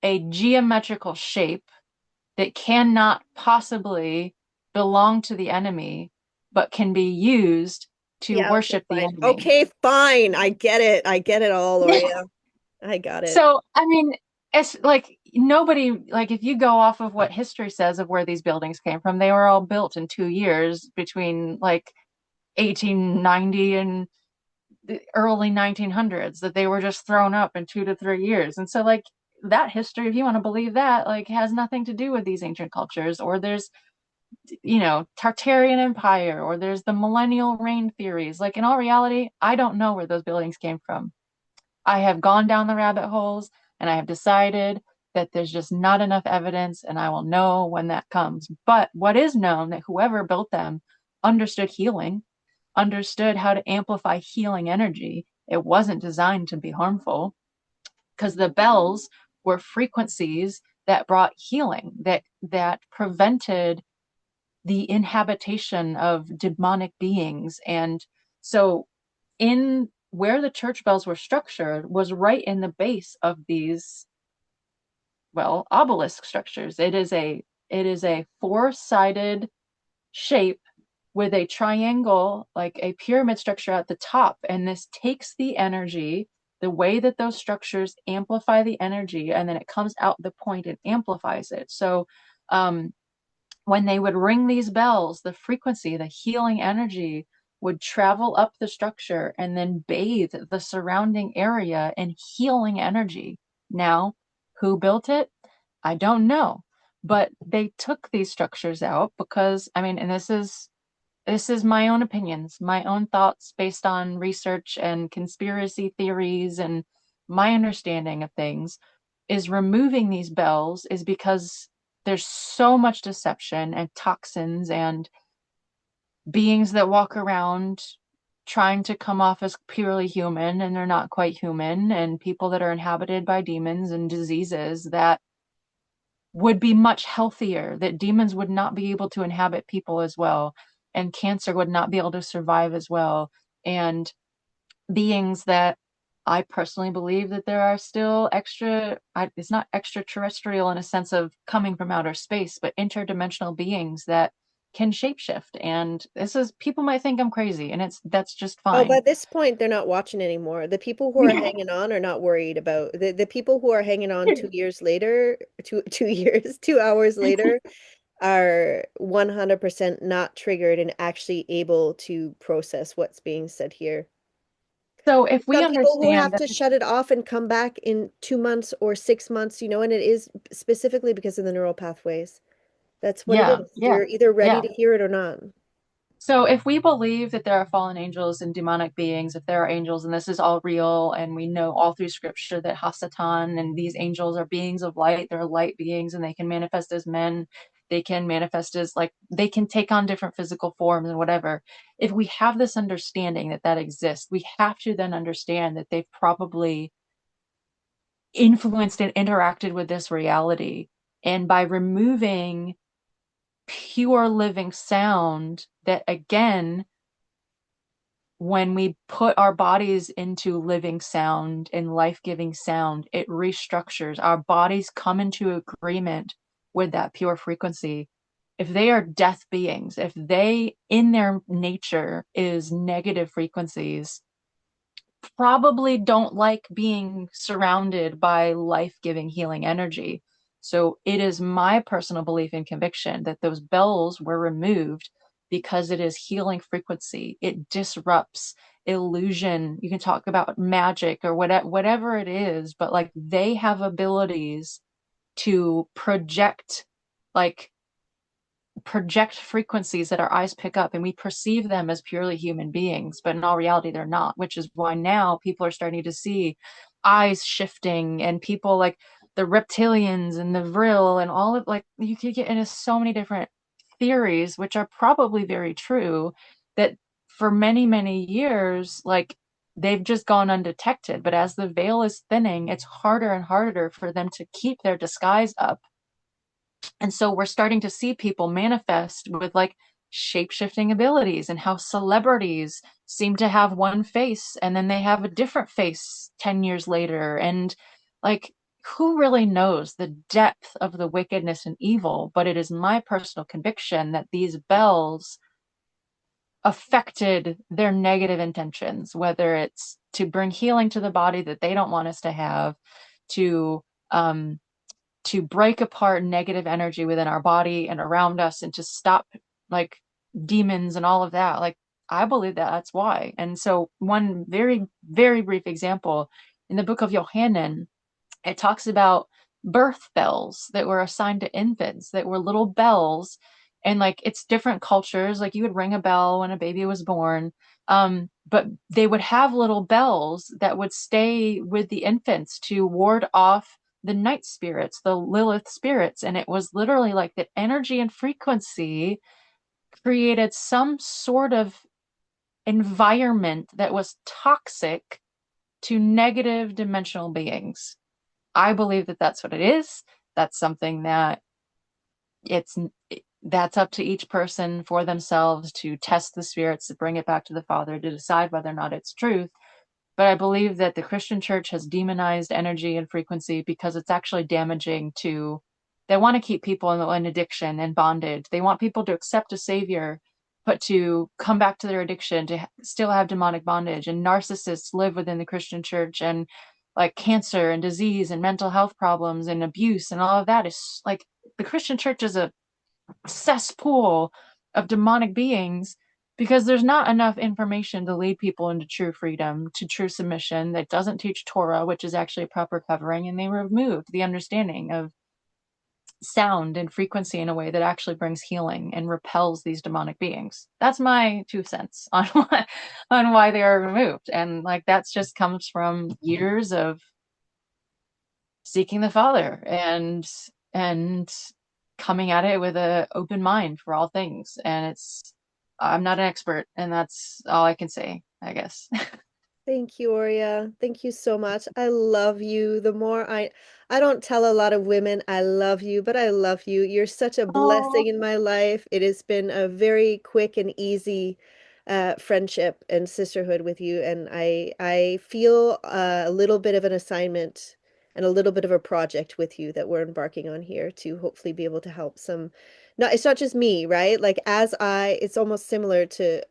a geometrical shape that cannot possibly belong to the enemy, but can be used to yeah, okay, worship the fine. enemy. Okay, fine. I get it. I get it all, Yeah. OriYah. I got it. So, I mean, it's like nobody, like if you go off of what history says of where these buildings came from, they were all built in 2 years between like 1890 and the early 1900s, that they were just thrown up in 2 to 3 years. And so, like, that history, if you want to believe that, like, has nothing to do with these ancient cultures. Or there's, Tartarian Empire, or there's the millennial reign theories. Like, in all reality, I don't know where those buildings came from. I have gone down the rabbit holes and I have decided that there's just not enough evidence, and I will know when that comes. But what is known, that whoever built them understood healing, understood how to amplify healing energy. It wasn't designed to be harmful, because the bells were frequencies that brought healing, that prevented the inhabitation of demonic beings. And so in where the church bells were structured was right in the base of these, well, obelisk structures. It is a four-sided shape with a triangle, like a pyramid structure at the top. And this takes the energy, the way that those structures amplify the energy, and then it comes out the point and amplifies it. So um, when they would ring these bells, the frequency, the healing energy would travel up the structure and then bathe the surrounding area in healing energy. Now, who built it? I don't know. But they took these structures out because, I mean, and this is my own opinions, my own thoughts based on research and conspiracy theories, and my understanding of things is removing these bells is because there's so much deception and toxins and beings that walk around trying to come off as purely human, and they're not quite human, and people that are inhabited by demons and diseases that would be much healthier, that demons would not be able to inhabit people as well, and cancer would not be able to survive as well. And beings that I personally believe that there are still it's not extraterrestrial in a sense of coming from outer space, but interdimensional beings that can shapeshift. And this is, people might think I'm crazy, and that's just Oh, fine. by this point, they're not watching anymore. The people who are hanging on are not worried about the people who are hanging on 2 years later, 2 years, 2 hours later are 100% not triggered and actually able to process what's being said here. So if we Some people who understand have that, to shut it off and come back in 2 months or 6 months, and it is specifically because of the neural pathways. That's what it yeah, is. yeah, You're either ready yeah. to hear it or not. So if we believe that there are fallen angels and demonic beings, if there are angels and this is all real, and we know all through scripture that Hasatan and these angels are beings of light, they're light beings and they can manifest as men, they can manifest as like, they can take on different physical forms and whatever. If we have this understanding that that exists, we have to then understand that they've probably influenced and interacted with this reality. And by removing pure living sound that again, when we put our bodies into living sound and life-giving sound, it restructures. Our bodies come into agreement with that pure frequency. If they are death beings, if they in their nature is negative frequencies, probably don't like being surrounded by life-giving healing energy. So it is my personal belief and conviction that those bells were removed because it is healing frequency. It disrupts illusion. You can talk about magic or whatever it is, but like they have abilities to like project frequencies that our eyes pick up and we perceive them as purely human beings, but in all reality, they're not, which is why now people are starting to see eyes shifting and people like the reptilians and the vril and all of like you could get into so many different theories, which are probably very true, that for many, many years, like they've just gone undetected. But as the veil is thinning, it's harder and harder for them to keep their disguise up, and so we're starting to see people manifest with like shape-shifting abilities, and how celebrities seem to have one face and then they have a different face 10 years later. And like, who really knows the depth of the wickedness and evil? But it is my personal conviction that these bells affected their negative intentions, whether it's to bring healing to the body that they don't want us to have, to um, to break apart negative energy within our body and around us and to stop like demons and all of that. Like, I believe that that's why. And so one very, very brief example in the book of Yohanan, it talks about birth bells that were assigned to infants that were little bells. And like it's different cultures, like you would ring a bell when a baby was born, but they would have little bells that would stay with the infants to ward off the night spirits, the Lilith spirits. And it was literally like the energy and frequency created some sort of environment that was toxic to negative dimensional beings. I believe that that's what it is. That's something that it's that's up to each person for themselves to test the spirits, to bring it back to the Father, to decide whether or not it's truth. But I believe that the Christian church has demonized energy and frequency because it's actually damaging to, they want to keep people in addiction and bondage. They want people to accept a savior, but to come back to their addiction, to still have demonic bondage. And narcissists live within the Christian church, and like cancer and disease and mental health problems and abuse and all of that is like, the Christian church is a cesspool of demonic beings because there's not enough information to lead people into true freedom, to true submission, that doesn't teach Torah, which is actually a proper covering, and they removed the understanding of sound and frequency in a way that actually brings healing and repels these demonic beings. That's my 2 cents on why they are removed. And like that's just comes from years of seeking the Father and coming at it with an open mind for all things. And it's, I'm not an expert, and that's all I can say, I guess. Thank you, OriYah. Thank you so much. I love you. The more I don't tell a lot of women I love you, but I love you. You're such a Oh, blessing in my life. It has been a very quick and easy friendship and sisterhood with you, and I feel a little bit of an assignment and a little bit of a project with you that we're embarking on here to hopefully be able to help some. No, it's not just me, right? Like it's almost similar to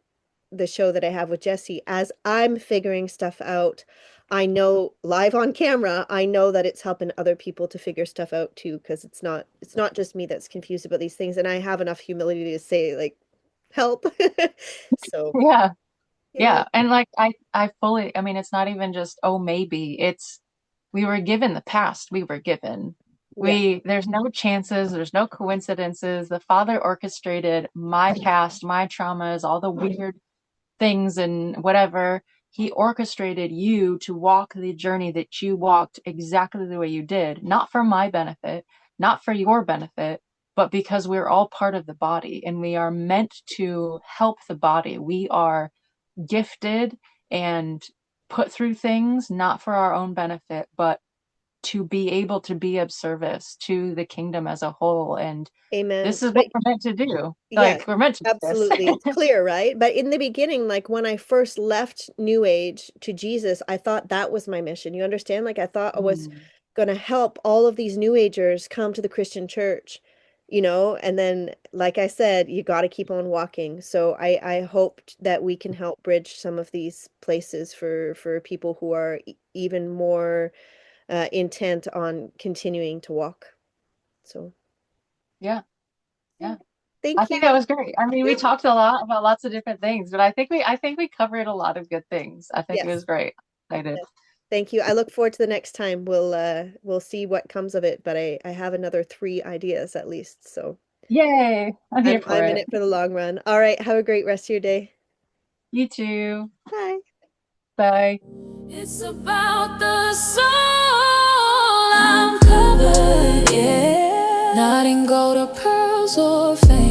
the show that I have with Jesse. As I'm figuring stuff out, I know live on camera, I know that it's helping other people to figure stuff out too, because it's not just me that's confused about these things, and I have enough humility to say like help. So Yeah. yeah, Yeah. And like I fully, I mean, it's not even just, oh, maybe. It's we were given the past we were given. yeah, There's no chances, there's no coincidences. The Father orchestrated my past, my traumas, all the weird things and whatever. He orchestrated you to walk the journey that you walked exactly the way you did, not for my benefit, not for your benefit, but because we're all part of the body and we are meant to help the body. We are gifted and put through things not for our own benefit, but to be able to be of service to the kingdom as a whole. And amen. this is what But we're meant to do. yeah, Like, we're meant to do this. absolutely. It's clear, right? But in the beginning, like when I first left New Age to Jesus, I thought that was my mission. You understand? Like I thought I was Mm. going to help all of these New Agers come to the Christian church, and then, like I said, you got to keep on walking. So I hoped that we can help bridge some of these places for people who are even more intent on continuing to walk. So, Yeah, yeah. yeah. I Thank think you. that was great. I mean, we Yeah. talked a lot about lots of different things, but I think we covered a lot of good things. I think it was Yes. great. Excited. Yes. Thank you. I look forward to the next time. We'll see what comes of it, but I have another 3 ideas at least. So Yay. I'm here for I'm in it. it for the long run. All right. Have a great rest of your day. You too. Bye. Bye. It's about the soul. I'm covered, yeah. Not in gold or pearls or fame.